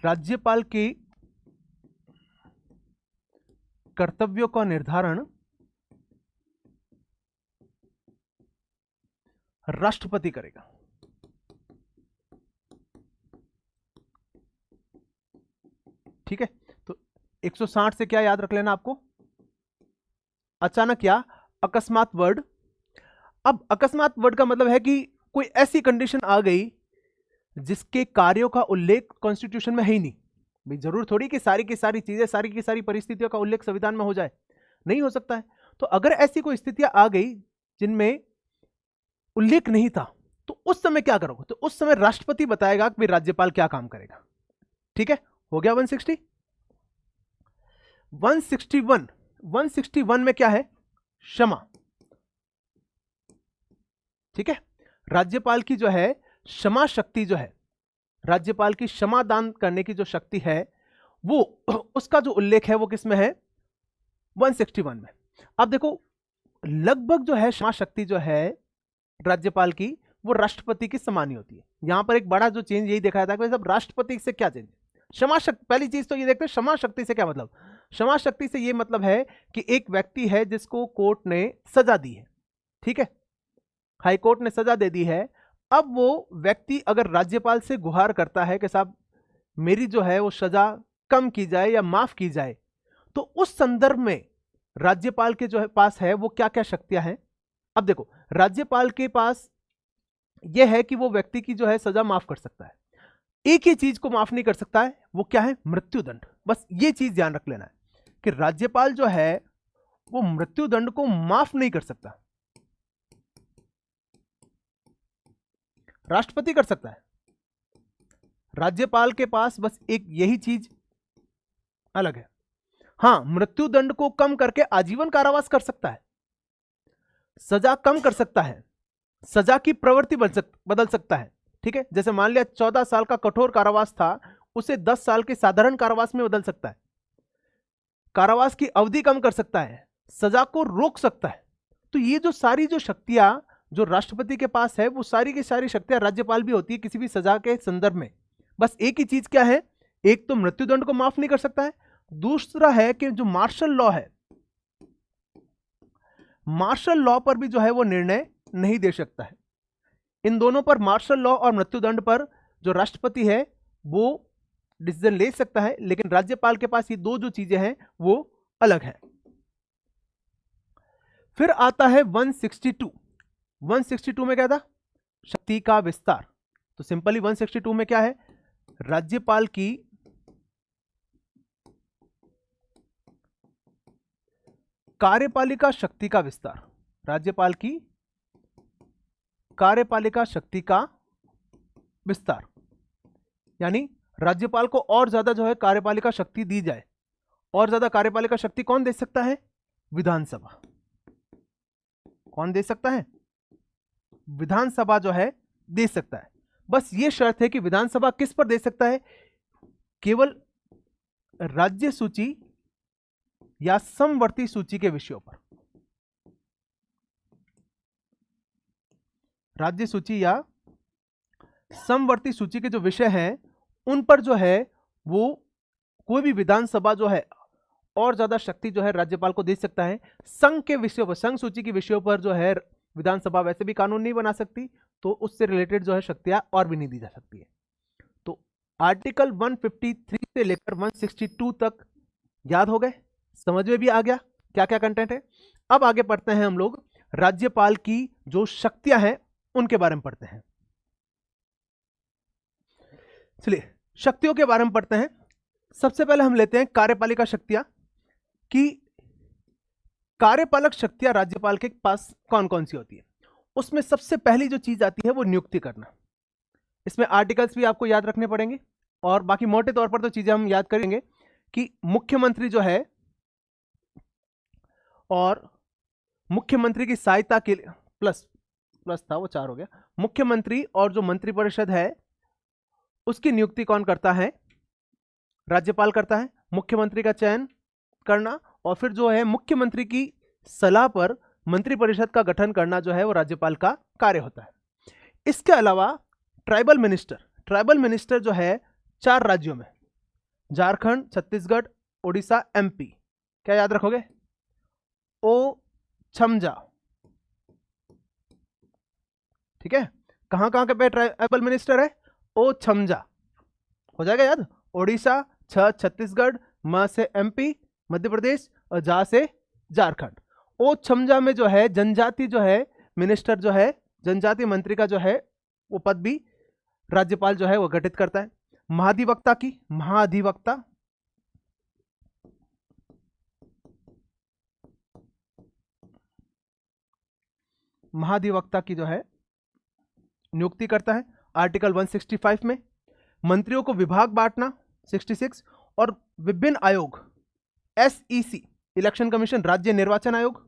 राज्यपाल के कर्तव्यों का निर्धारण राष्ट्रपति करेगा। ठीक है, तो 160 से क्या याद रख लेना आपको? अचानक या अकस्मात वर्ड। अब अकस्मात वर्ड का मतलब है कि कोई ऐसी कंडीशन आ गई जिसके कार्यों का उल्लेख कॉन्स्टिट्यूशन में है ही नहीं। भाई जरूर थोड़ी कि सारी की सारी चीजें, सारी की सारी परिस्थितियों का उल्लेख संविधान में हो जाए, नहीं हो सकता है। तो अगर ऐसी कोई स्थितियां आ गई जिनमें उल्लेख नहीं था तो उस समय क्या करोगे? तो उस समय राष्ट्रपति बताएगा कि राज्यपाल क्या काम करेगा। ठीक है, हो गया 160। 161। 161 में क्या है? क्षमा। ठीक है, राज्यपाल की जो है क्षमा शक्ति जो है, राज्यपाल की क्षमा दान करने की जो शक्ति है वो उसका जो उल्लेख है वो किसमें है? 161 में। अब देखो, लगभग जो है क्षमा शक्ति जो है राज्यपाल की वो राष्ट्रपति की समान ही होती है। यहां पर एक बड़ा जो चेंज यही देखा जाता है कि सब राष्ट्रपति से क्या चेंज? क्षमा शक्ति। पहली चीज तो ये देखते हैं क्षमा शक्ति से क्या मतलब। क्षमा शक्ति से ये मतलब है कि एक व्यक्ति है जिसको कोर्ट ने सजा दी है, ठीक है, हाई कोर्ट ने सजा दे दी है। अब वो व्यक्ति अगर राज्यपाल से गुहार करता है कि साहब मेरी जो है वो सजा कम की जाए या माफ की जाए, तो उस संदर्भ में राज्यपाल के जो है पास है वो क्या क्या शक्तियां हैं। अब देखो, राज्यपाल के पास यह है कि वो व्यक्ति की जो है सजा माफ कर सकता है। एक ही चीज को माफ नहीं कर सकता है, वो क्या है? मृत्युदंड। बस ये चीज ध्यान रख लेना है कि राज्यपाल जो है वो मृत्युदंड को माफ नहीं कर सकता, राष्ट्रपति कर सकता है। राज्यपाल के पास बस एक यही चीज अलग है। हां, मृत्युदंड को कम करके आजीवन कारावास कर सकता है, सजा कम कर सकता है, सजा की प्रवृत्ति बदल सकता है। ठीक है, जैसे मान लिया 14 साल का कठोर कारावास था, उसे 10 साल के साधारण कारावास में बदल सकता है, कारावास की अवधि कम कर सकता है, सजा को रोक सकता है। तो ये जो सारी जो शक्तियां जो राष्ट्रपति के पास है वो सारी की सारी शक्तियां राज्यपाल भी होती है किसी भी सजा के संदर्भ में। बस एक ही चीज क्या है, एक तो मृत्युदंड को माफ नहीं कर सकता है, दूसरा है कि जो मार्शल लॉ है, मार्शल लॉ पर भी जो है वो निर्णय नहीं दे सकता है। इन दोनों पर, मार्शल लॉ और मृत्युदंड पर, जो राष्ट्रपति है वो डिसीजन ले सकता है, लेकिन राज्यपाल के पास ये दो जो चीजें हैं वो अलग है। फिर आता है 162। 162 में क्या था? शक्ति का विस्तार। तो सिंपली 162 में क्या है? राज्यपाल की कार्यपालिका शक्ति का विस्तार। राज्यपाल की कार्यपालिका शक्ति का विस्तार, यानी राज्यपाल को और ज्यादा जो है कार्यपालिका शक्ति दी जाए। और ज्यादा कार्यपालिका शक्ति कौन दे सकता है? विधानसभा। कौन दे सकता है? विधानसभा जो है दे सकता है। बस ये शर्त है कि विधानसभा किस पर दे सकता है? केवल राज्य सूची या समवर्ती सूची के विषयों पर। राज्य सूची या समवर्ती सूची के जो विषय हैं उन पर जो है वो कोई भी विधानसभा जो है और ज्यादा शक्ति जो है राज्यपाल को दे सकता है। संघ के विषयों पर, संघ सूची के विषयों पर जो है विधानसभा वैसे भी कानून नहीं बना सकती, तो उससे रिलेटेड जो है शक्तियां और भी नहीं दी जा सकती है। तो आर्टिकल 153 से लेकर 162 तक याद हो गए, समझ में भी आ गया क्या क्या कंटेंट है। अब आगे पढ़ते हैं हम लोग राज्यपाल की जो शक्तियां हैं उनके बारे में पढ़ते हैं। चलिए शक्तियों के बारे में पढ़ते हैं। सबसे पहले हम लेते हैं कार्यपालिका शक्तियां, कि कार्यपालक शक्तियां राज्यपाल के पास कौन कौन सी होती है। उसमें सबसे पहली जो चीज आती है वो नियुक्ति करना। इसमें आर्टिकल्स भी आपको याद रखने पड़ेंगे और बाकी मोटे तौर पर तो चीजें हम याद करेंगे कि मुख्यमंत्री जो है और मुख्यमंत्री की सहायता के लिए प्लस था वो 4 हो गया। मुख्यमंत्री और जो मंत्रिपरिषद है उसकी नियुक्ति कौन करता है? राज्यपाल करता है। मुख्यमंत्री का चयन करना और फिर जो है मुख्यमंत्री की सलाह पर मंत्रिपरिषद का गठन करना जो है वो राज्यपाल का कार्य होता है। इसके अलावा ट्राइबल मिनिस्टर जो है 4 राज्यों में, झारखंड, छत्तीसगढ़, उड़ीसा, एमपी, क्या याद रखोगे? ओ छमजा, ठीक है। कहां कहां पे ट्राइबल मिनिस्टर है? ओ छमजा हो जाएगा याद। उड़ीसा, छत्तीसगढ़, म से एमपी मध्य प्रदेश और जा से झारखंड। ओ छमजा में जो है जनजाति जो है मिनिस्टर जो है, जनजाति मंत्री का जो है वो पद भी राज्यपाल जो है वो गठित करता है। महाधिवक्ता की जो है नियुक्ति करता है आर्टिकल 165 में। मंत्रियों को विभाग बांटना 66 और विभिन्न आयोग, SEC इलेक्शन कमीशन, राज्य निर्वाचन आयोग,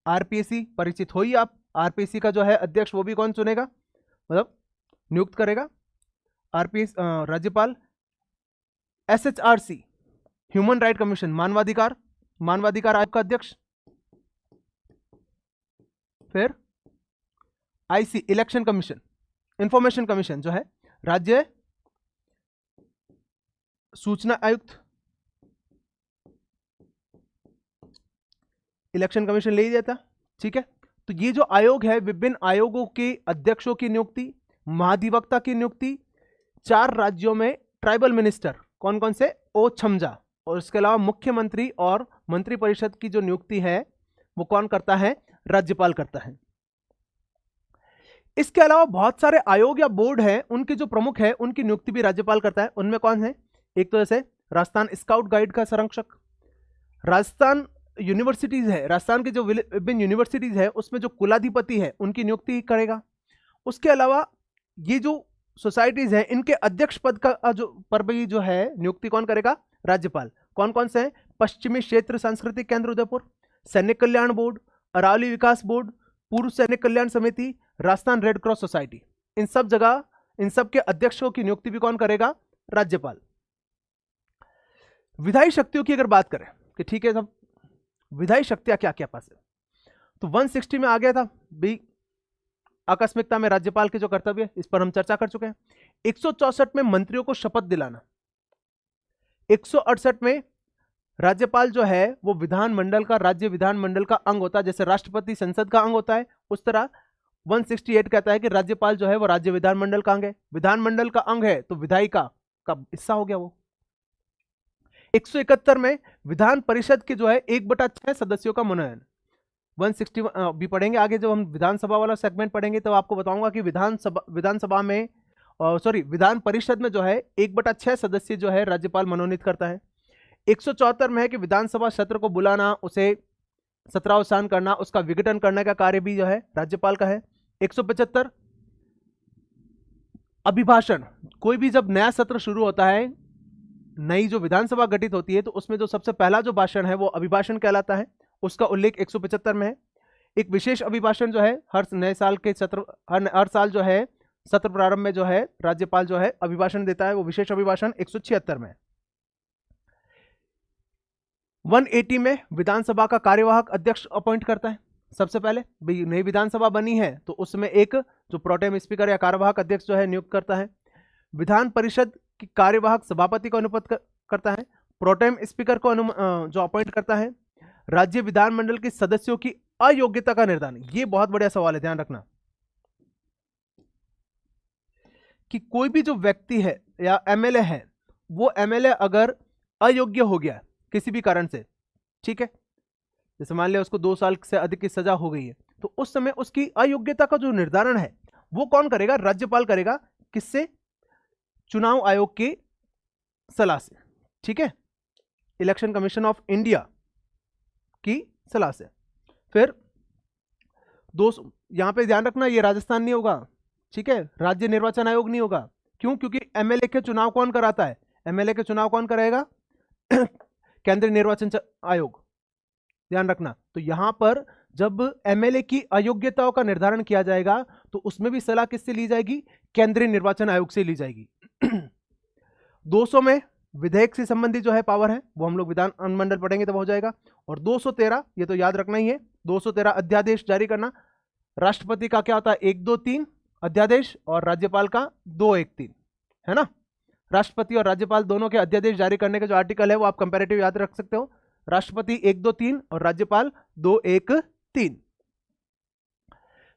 RPSC परिचित हो ही आप। RPSC का जो है अध्यक्ष वो भी कौन चुनेगा, मतलब नियुक्त करेगा RPS राज्यपाल। SHRC ह्यूमन राइट कमीशन, मानवाधिकार आयोग का अध्यक्ष। फिर IC election commission, information commission जो है राज्य सूचना आयुक्त, इलेक्शन कमीशन ले ही देता, ठीक है। तो ये जो आयोग है विभिन्न आयोगों के अध्यक्षों की नियुक्ति, महाधिवक्ता की नियुक्ति, 4 राज्यों में ट्राइबल मिनिस्टर कौन कौन से? ओ छमजा, और इसके अलावा मुख्यमंत्री और मंत्रिपरिषद की जो नियुक्ति है वो कौन करता है? राज्यपाल करता है। इसके अलावा बहुत सारे आयोग या बोर्ड हैं, उनके जो प्रमुख है उनकी नियुक्ति भी राज्यपाल करता है। उनमें कौन है? एक तो जैसे राजस्थान स्काउट गाइड का संरक्षक, राजस्थान यूनिवर्सिटीज है, राजस्थान की जो विभिन्न यूनिवर्सिटीज है उसमें जो कुलाधिपति है उनकी नियुक्ति करेगा। उसके अलावा ये जो सोसाइटीज हैं इनके अध्यक्ष पद का जो पर भी जो है नियुक्ति कौन करेगा? राज्यपाल। कौन कौन से हैं? पश्चिमी क्षेत्र सांस्कृतिक केंद्र उदयपुर, सैनिक कल्याण बोर्ड, अरावली विकास बोर्ड, पूर्व सैनिक कल्याण समिति, राजस्थान रेड क्रॉस सोसाइटी। इन सब जगह इन सब के अध्यक्षों की नियुक्ति भी कौन करेगा? राज्यपाल। विधायी शक्तियों की अगर बात करें कि ठीक है सब विधायी शक्तियां क्या क्या पास है, तो 160 में आ गया था भी आकस्मिकता में राज्यपाल के जो कर्तव्य, इस पर हम चर्चा कर चुके हैं। 164 में मंत्रियों को शपथ दिलाना, 168 में राज्यपाल जो है वो विधानमंडल का, राज्य विधानमंडल का अंग होता है, जैसे राष्ट्रपति संसद का अंग होता है उस तरह 168 कहता है कि राज्यपाल जो है वो राज्य विधानमंडल का अंग है। विधानमंडल का अंग है तो विधायिका का हिस्सा हो गया वो। 171 में विधान परिषद के जो है 1/6 सदस्यों का मनोनयन। 160 भी पढ़ेंगे आगे, जब हम विधानसभा वाला सेगमेंट पढ़ेंगे तो आपको बताऊंगा कि विधानसभा में विधान परिषद में जो है 1/6 सदस्य जो है राज्यपाल मनोनीत करता है। 174 में है कि विधानसभा सत्र को बुलाना, उसे सत्रावसान करना, उसका विघटन करने का कार्य भी जो है राज्यपाल का है। 175 अभिभाषण, कोई भी जब नया सत्र शुरू होता है, नई जो विधानसभा गठित होती है, तो उसमें जो सबसे पहला जो भाषण है वो अभिभाषण कहलाता है, उसका उल्लेख 175 में है। एक विशेष अभिभाषण जो है हर नए साल के सत्र, हर साल जो है सत्र प्रारंभ में जो है राज्यपाल जो है अभिभाषण देता है, वो विशेष अभिभाषण 176 में है। 180 में विधानसभा का कार्यवाहक अध्यक्ष अपॉइंट करता है। सबसे पहले नई विधानसभा बनी है तो उसमें एक जो प्रोटेम स्पीकर या कार्यवाहक अध्यक्ष जो है नियुक्त करता है। विधान परिषद की कार्यवाहक सभापति को अनुमत करता है। प्रोटेम स्पीकर को जो अपॉइंट करता है। राज्य विधानमंडल के सदस्यों की अयोग्यता का निर्धारण, ये बहुत बढ़िया सवाल है, ध्यान रखना कि कोई भी जो व्यक्ति है या एमएलए है, वो एमएलए अगर अयोग्य हो गया किसी भी कारण से, ठीक है, जैसे मान लिया उसको 2 साल से अधिक की सजा हो गई है, तो उस समय उसकी अयोग्यता का जो निर्धारण है वो कौन करेगा? राज्यपाल करेगा। किससे? चुनाव आयोग की सलाह से, ठीक है, इलेक्शन कमीशन ऑफ इंडिया की सलाह से। फिर यहां पे ध्यान रखना, ये राजस्थान नहीं होगा, ठीक है, राज्य निर्वाचन आयोग नहीं होगा। क्यों? क्योंकि एमएलए के चुनाव कौन कराता है? एमएलए के चुनाव कौन कराएगा? केंद्रीय निर्वाचन आयोग, ध्यान रखना। तो यहां पर जब एमएलए की अयोग्यताओं का निर्धारण किया जाएगा तो उसमें भी सलाह किससे ली जाएगी? केंद्रीय निर्वाचन आयोग से ली जाएगी। 200 में विधेयक से संबंधित जो है पावर है वो हम लोग विधान मंडल पढ़ेंगे तब हो जाएगा। और 213, ये तो याद रखना ही है, 213 अध्यादेश जारी करना। राष्ट्रपति का क्या होता है? 1, 2, 3 अध्यादेश, और राज्यपाल का 2, 1, 3, है ना। राष्ट्रपति और राज्यपाल दोनों के अध्यादेश जारी करने के जो आर्टिकल है वो आप कंपैरेटिव याद रख सकते हो। राष्ट्रपति 1, 2, 3 और राज्यपाल 2, 1, 3।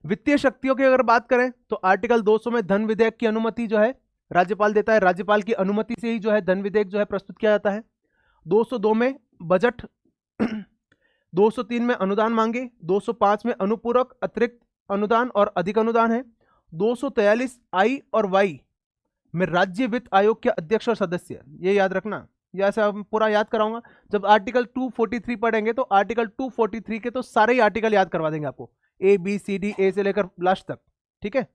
वित्तीय शक्तियों की अगर बात करें तो आर्टिकल 200 में धन विधेयक की अनुमति जो है राज्यपाल देता है। राज्यपाल की अनुमति से ही जो है धन विधेयक जो है प्रस्तुत किया जाता है। 202 में बजट, 203 में अनुदान मांगे, 205 में अनुपूरक, अतिरिक्त अनुदान और अधिक अनुदान है। 243 आई और वाई में राज्य वित्त आयोग के अध्यक्ष और सदस्य, ये याद रखना, ये ऐसा पूरा याद कराऊंगा। जब आर्टिकल 243 पढ़ेंगे तो आर्टिकल 243 के तो सारे ही आर्टिकल याद करवा देंगे आपको, ए बी सी डी, ए से लेकर लास्ट तक, ठीक है।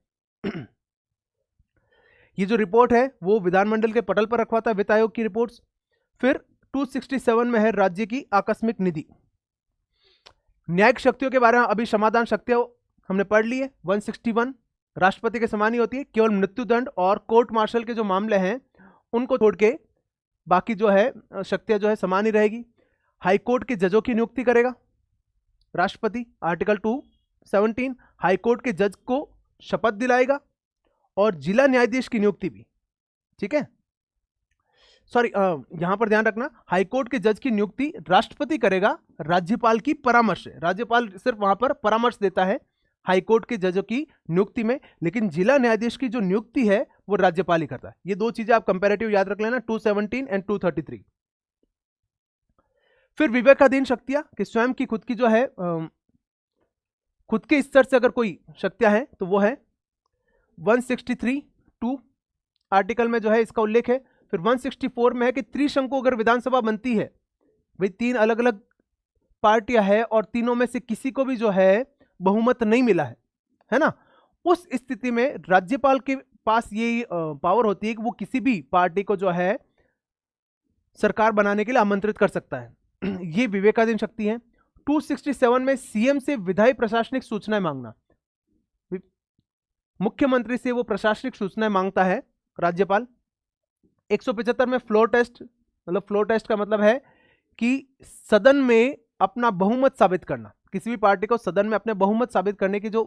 ये जो रिपोर्ट है वो विधानमंडल के पटल पर रखवाता है वित्त आयोग की रिपोर्ट्स। फिर 267 में है राज्य की आकस्मिक निधि। न्यायिक शक्तियों के बारे में अभी समाधान शक्तियां हमने पढ़ ली है। 161 राष्ट्रपति के समान ही होती है, केवल मृत्युदंड और कोर्ट मार्शल के जो मामले हैं उनको छोड़ के बाकी जो है शक्तियां जो है समान ही रहेगी। हाईकोर्ट के जजों की नियुक्ति करेगा राष्ट्रपति, आर्टिकल 217। हाईकोर्ट के जज को शपथ दिलाएगा और जिला न्यायाधीश की नियुक्ति भी, ठीक है, सॉरी यहां पर ध्यान रखना, हाईकोर्ट के जज की नियुक्ति राष्ट्रपति करेगा राज्यपाल की परामर्श से। राज्यपाल सिर्फ वहां पर परामर्श देता है हाईकोर्ट के जजों की नियुक्ति में, लेकिन जिला न्यायाधीश की जो नियुक्ति है वो राज्यपाल ही करता है। ये दो चीजें आप कंपैरेटिव याद रख लेना, 217 एंड 233। फिर विवेकाधीन शक्तियां कि स्वयं की खुद की जो है खुद के स्तर से अगर कोई शक्तियां हैं तो वो है 163(2) आर्टिकल में जो है इसका उल्लेख है। फिर 164 में है कि त्रिशंकु अगर विधानसभा बनती है, भाई 3 अलग अलग पार्टियां हैं और तीनों में से किसी को भी जो है बहुमत नहीं मिला है ना, उस स्थिति में राज्यपाल के पास ये पावर होती है कि वो किसी भी पार्टी को जो है सरकार बनाने के लिए आमंत्रित कर सकता है। ये विवेकाधीन शक्ति है। 267 में सीएम से विधायी प्रशासनिक सूचनाएं मांगना, मुख्यमंत्री से वो प्रशासनिक सूचनाएं मांगता है राज्यपाल। 175 में फ्लोर टेस्ट, मतलब फ्लोर टेस्ट का मतलब है कि सदन में अपना बहुमत साबित करना, किसी भी पार्टी को सदन में अपने बहुमत साबित करने की जो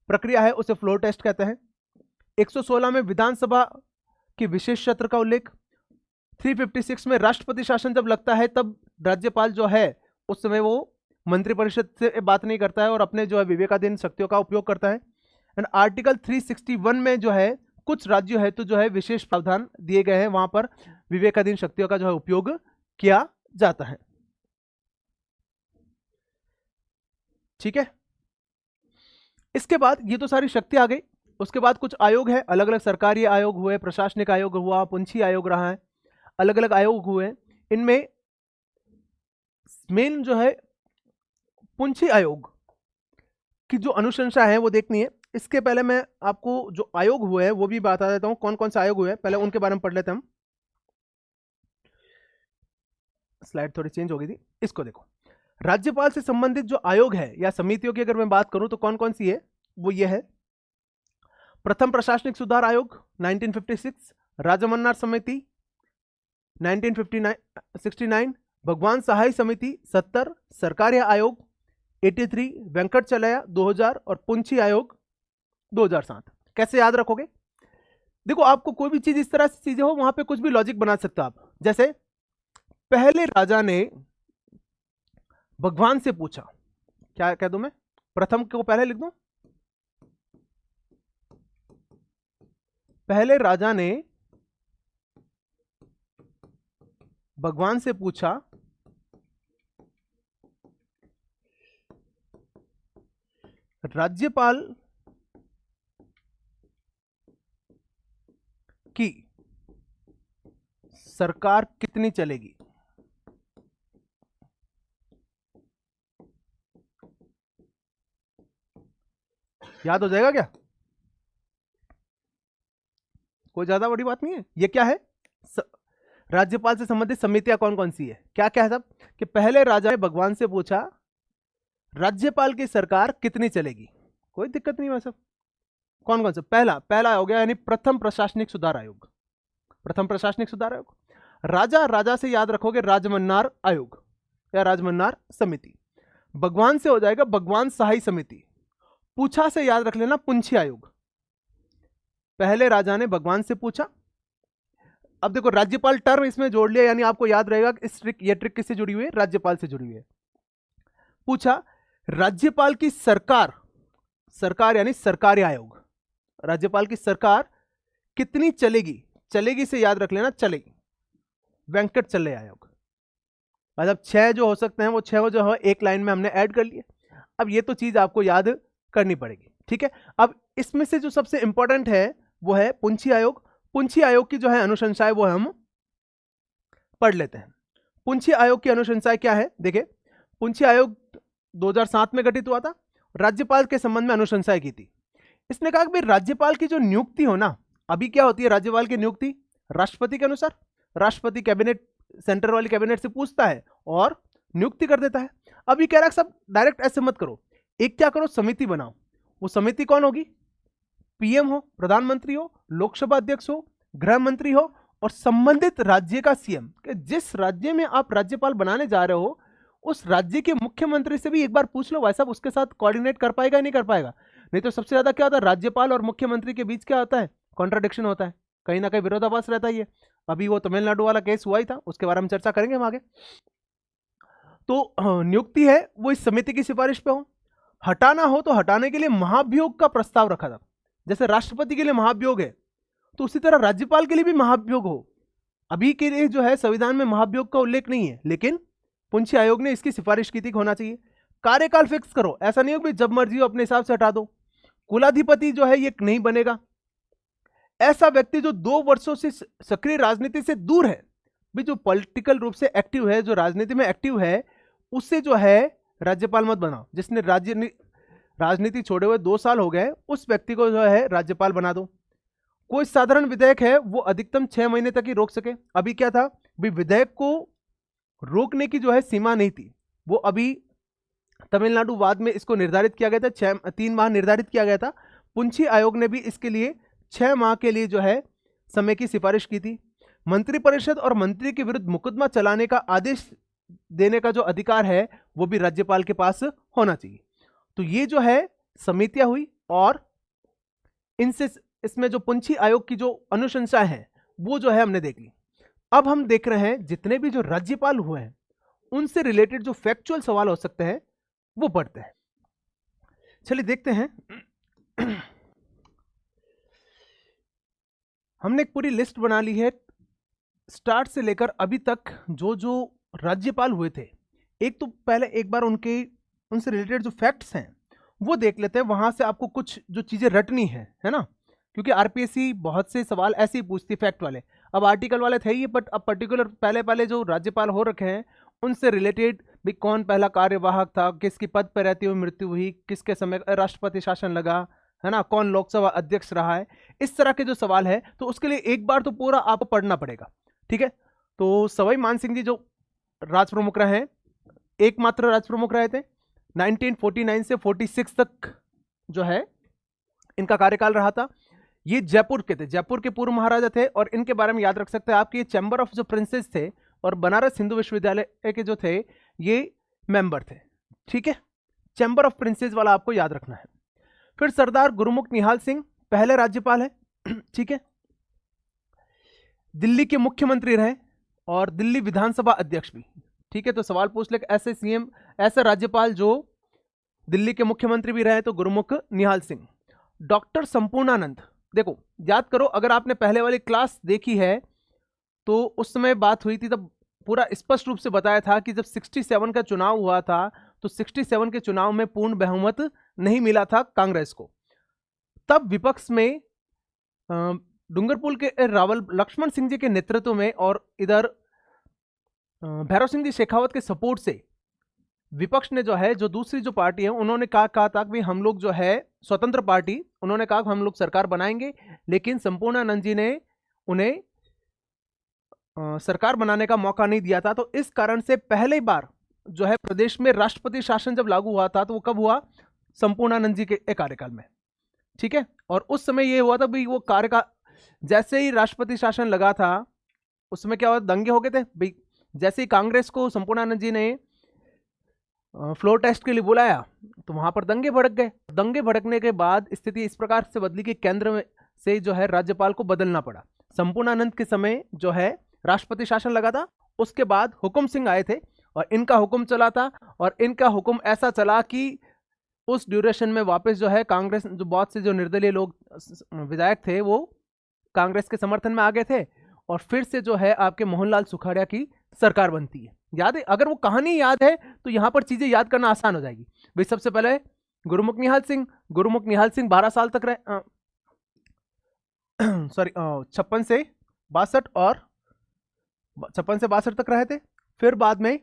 प्रक्रिया है उसे फ्लोर टेस्ट कहते हैं। 116 में विधानसभा के विशेष सत्र का उल्लेख। 356 में राष्ट्रपति शासन जब लगता है तब राज्यपाल जो है उस समय वो मंत्रिपरिषद से बात नहीं करता है और अपने जो है विवेकाधीन शक्तियों का उपयोग करता है। एंड आर्टिकल 361 में जो है कुछ राज्यों हेतु जो है विशेष प्रावधान दिए गए हैं, वहां पर विवेकाधीन शक्तियों का जो है उपयोग किया जाता है, ठीक है। इसके बाद ये तो सारी शक्ति आ गई। उसके बाद कुछ आयोग है, अलग अलग सरकारी आयोग हुए, प्रशासनिक आयोग हुआ, पुंछी आयोग रहा है, अलग अलग आयोग हुए। इनमें मेन जो है पुंछी आयोग की जो अनुशंसा है वो देखनी है। इसके पहले मैं आपको जो आयोग हुए हैं वो भी बता देता हूं, कौन कौन से आयोग हुए हैं, पहले उनके बारे में पढ़ लेते हैं हम। स्लाइड थोड़ी चेंज हो गई थी, इसको देखो। राज्यपाल से संबंधित जो आयोग है या समितियों की अगर मैं बात करूं तो कौन कौन सी है, वो ये है। प्रथम प्रशासनिक सुधार आयोग 1956, राजमन्नार समिति 1969, भगवान सहाय समिति 70, सरकारिया आयोग 83, वेंकटचलैया 2000 और पुंछी आयोग 2007। कैसे याद रखोगे? देखो, आपको कोई भी चीज इस तरह से चीजें हो वहां पे कुछ भी लॉजिक बना सकते हो आप। जैसे पहले राजा ने भगवान से पूछा, क्या कह दूं मैं, प्रथम को पहले लिख दूं। पहले राजा ने भगवान से पूछा, राज्यपाल की सरकार कितनी चलेगी। याद हो जाएगा क्या? कोई ज्यादा बड़ी बात नहीं है। ये क्या है? राज्यपाल से संबंधित समितियां कौन कौन सी है, क्या क्या है सब, कि पहले राजा ने भगवान से पूछा राज्यपाल की सरकार कितनी चलेगी। कोई दिक्कत नहीं वैसे। कौन कौन सा? पहला हो गया यानी प्रथम प्रशासनिक सुधार आयोग। प्रथम प्रशासनिक सुधार आयोग। राजा से याद रखोगे राजमन्नार आयोग या राजमन्नार समिति। भगवान से हो जाएगा भगवान सहाय समिति। पूछा से याद रख लेना पुंछी आयोग। पहले राजा ने भगवान से पूछा। अब देखो, राज्यपाल टर्म इसमें जोड़ लिया, यानी आपको याद रहेगा इस ट्रिक, ये ट्रिक किससे जुड़ी हुई है? राज्यपाल से जुड़ी हुई है। पूछा राज्यपाल की सरकार यानी सरकारी आयोग, राज्यपाल की सरकार कितनी चलेगी। चलेगी से याद रख लेना चलेगी, वेंकटचलैया आयोग। मतलब 6 जो हो सकते हैं वो 6 जो है एक लाइन में हमने ऐड कर लिए। अब ये तो चीज आपको याद करनी पड़ेगी, ठीक है। अब इसमें से जो सबसे इंपॉर्टेंट है वो है पुंछी आयोग। पुंछी आयोग की जो है अनुशंसाएं वो हम पढ़ लेते हैं। पुंछी आयोग की अनुशंसाएं क्या है? देखिए, पुंछी आयोग 2007 में गठित हुआ था, राज्यपाल के संबंध में अनुशंसाएं की थी। इसने कहा कि भाई राज्यपाल की जो नियुक्ति हो ना, अभी क्या होती है राज्यपाल की नियुक्ति राष्ट्रपति के अनुसार, राष्ट्रपति कैबिनेट, सेंटर वाली कैबिनेट से पूछता है और नियुक्ति कर देता है। अभी कह रहा है सब डायरेक्ट ऐसे मत करो, एक क्या करो, समिति बनाओ। वो समिति कौन होगी? पीएम हो, प्रधानमंत्री हो, लोकसभा अध्यक्ष हो, गृह मंत्री हो और संबंधित राज्य का सीएम। जिस राज्य में आप राज्यपाल बनाने जा रहे हो उस राज्य के मुख्यमंत्री से भी एक बार पूछ लो भाई साहब उसके साथ कोऑर्डिनेट कर पाएगा नहीं कर पाएगा। नहीं तो सबसे ज्यादा क्या होता है, राज्यपाल और मुख्यमंत्री के बीच क्या होता है, कॉन्ट्राडिक्शन होता है, कहीं ना कहीं विरोधाभास रहता ही है। अभी वो तमिलनाडु वाला केस हुआ ही था, उसके बारे में चर्चा करेंगे हम आगे। तो नियुक्ति है वो इस समिति की सिफारिश पे हो। हटाना हो तो हटाने के लिए महाभियोग का प्रस्ताव रखा था। जैसे राष्ट्रपति के लिए महाभियोग है तो उसी तरह राज्यपाल के लिए भी महाभियोग हो। अभी के लिए जो है संविधान में महाभियोग का उल्लेख नहीं है, लेकिन पुंछी आयोग ने इसकी सिफारिश की थी कि होना चाहिए। कार्यकाल फिक्स करो, ऐसा नहीं हो कि जब मर्जी हो अपने हिसाब से हटा दो। कुलाधिपति जो है ये नहीं बनेगा। ऐसा व्यक्ति जो 2 वर्षों से सक्रिय राजनीति से दूर है, भी जो पॉलिटिकल रूप से एक्टिव है, जो राजनीति में एक्टिव है, उससे जो है राज्यपाल मत बनाओ। जिसने राजनीति छोड़े हुए 2 साल हो गए उस व्यक्ति को जो है राज्यपाल बना दो। कोई साधारण विधेयक है वो अधिकतम 6 महीने तक ही रोक सके। अभी क्या था भी, विधेयक को रोकने की जो है सीमा नहीं थी, वो अभी तमिलनाडु वाद में इसको निर्धारित किया गया था, 3 माह निर्धारित किया गया था। पुंछी आयोग ने भी इसके लिए 6 माह के लिए जो है समय की सिफारिश की थी। मंत्रिपरिषद और मंत्री के विरुद्ध मुकदमा चलाने का आदेश देने का जो अधिकार है वो भी राज्यपाल के पास होना चाहिए। तो ये जो है समितियां हुई और इनसे इसमें जो पुंछी आयोग की जो अनुशंसा है वो जो है हमने देख ली। अब हम देख रहे हैं जितने भी जो राज्यपाल हुए हैं उनसे रिलेटेड जो फैक्चुअल सवाल हो सकते हैं वो पढ़ते हैं। चलिए देखते हैं। हमने एक पूरी लिस्ट बना ली है स्टार्ट से लेकर अभी तक जो जो राज्यपाल हुए थे। एक तो पहले एक बार उनसे रिलेटेड जो फैक्ट्स हैं वो देख लेते हैं, वहां से आपको कुछ जो चीजें रटनी है ना, क्योंकि आरपीएससी बहुत से सवाल ऐसे ही पूछती फैक्ट वाले। अब आर्टिकल वाले थे ही, बट अब पर्टिकुलर पहले जो राज्यपाल हो रखे हैं उनसे रिलेटेड भाई कौन पहला कार्यवाहक था, किसकी पद पर रहती हुई मृत्यु हुई, किसके समय राष्ट्रपति शासन लगा, है ना, कौन लोकसभा अध्यक्ष रहा है, इस तरह के जो सवाल है तो उसके लिए एक बार तो पूरा आपको पढ़ना पड़ेगा। ठीक है, तो सवाई मानसिंह जी जो राज प्रमुख रहे हैं, एकमात्र राज प्रमुख रहे थे, 1949 से 46 तक जो है इनका कार्यकाल रहा था। ये जयपुर के थे, जयपुर के पूर्व महाराजा थे, और इनके बारे में याद रख सकते हैं आप कि ये चैम्बर ऑफ जो प्रिंसेस थे और बनारस हिंदू विश्वविद्यालय के जो थे ये मेंबर थे। ठीक है, चैम्बर ऑफ प्रिंसेस वाला आपको याद रखना है। फिर सरदार गुरुमुख निहाल सिंह पहले राज्यपाल है। ठीक है, दिल्ली के मुख्यमंत्री रहे और दिल्ली विधानसभा अध्यक्ष भी। ठीक है, तो सवाल पूछ ले ऐसे सीएम, ऐसा राज्यपाल जो दिल्ली के मुख्यमंत्री भी रहे, तो गुरुमुख निहाल सिंह। डॉक्टर संपूर्णानंद, देखो याद करो, अगर आपने पहले वाली क्लास देखी है तो उस समय बात हुई थी, तब पूरा स्पष्ट रूप से बताया था कि जब 67 का चुनाव हुआ था तो 67 के चुनाव में पूर्ण बहुमत नहीं मिला था कांग्रेस को। तब विपक्ष में डूंगरपुर के रावल लक्ष्मण सिंह जी के नेतृत्व में और इधर भैरव सिंह जी शेखावत के सपोर्ट से विपक्ष ने जो है, जो दूसरी जो पार्टी है, उन्होंने कहा था कि हम लोग जो है स्वतंत्र पार्टी, उन्होंने कहा कि हम लोग सरकार बनाएंगे, लेकिन संपूर्णानंद जी ने उन्हें सरकार बनाने का मौका नहीं दिया था। तो इस कारण से पहली बार जो है प्रदेश में राष्ट्रपति शासन जब लागू हुआ था तो वो कब हुआ, संपूर्णानंद जी के कार्यकाल में। ठीक है, और उस समय ये हुआ था भाई, वो कार्यकाल जैसे ही राष्ट्रपति शासन लगा था उस समय क्या हुआ, दंगे हो गए थे भाई। जैसे ही कांग्रेस को संपूर्णानंद जी ने फ्लोर टेस्ट के लिए बुलाया तो वहां पर दंगे भड़क गए। दंगे भड़कने के बाद स्थिति इस प्रकार से बदली कि केंद्र में से जो है राज्यपाल को बदलना पड़ा। संपूर्णानंद के समय जो है राष्ट्रपति शासन लगा था, उसके बाद हुकुम सिंह आए थे और इनका हुक्म चला था, और इनका हुक्म ऐसा चला कि उस ड्यूरेशन में वापस जो है कांग्रेस, जो बहुत से जो निर्दलीय लोग विधायक थे वो कांग्रेस के समर्थन में आ गए थे, और फिर से जो है आपके मोहनलाल सुखाड़िया की सरकार बनती है। याद है, अगर वो कहानी याद है तो यहां पर चीजें याद करना आसान हो जाएगी। भाई सबसे पहले गुरुमुख निहाल सिंह 12 साल तक रहे, सॉरी 56 से 62 तक रहे थे। फिर बाद में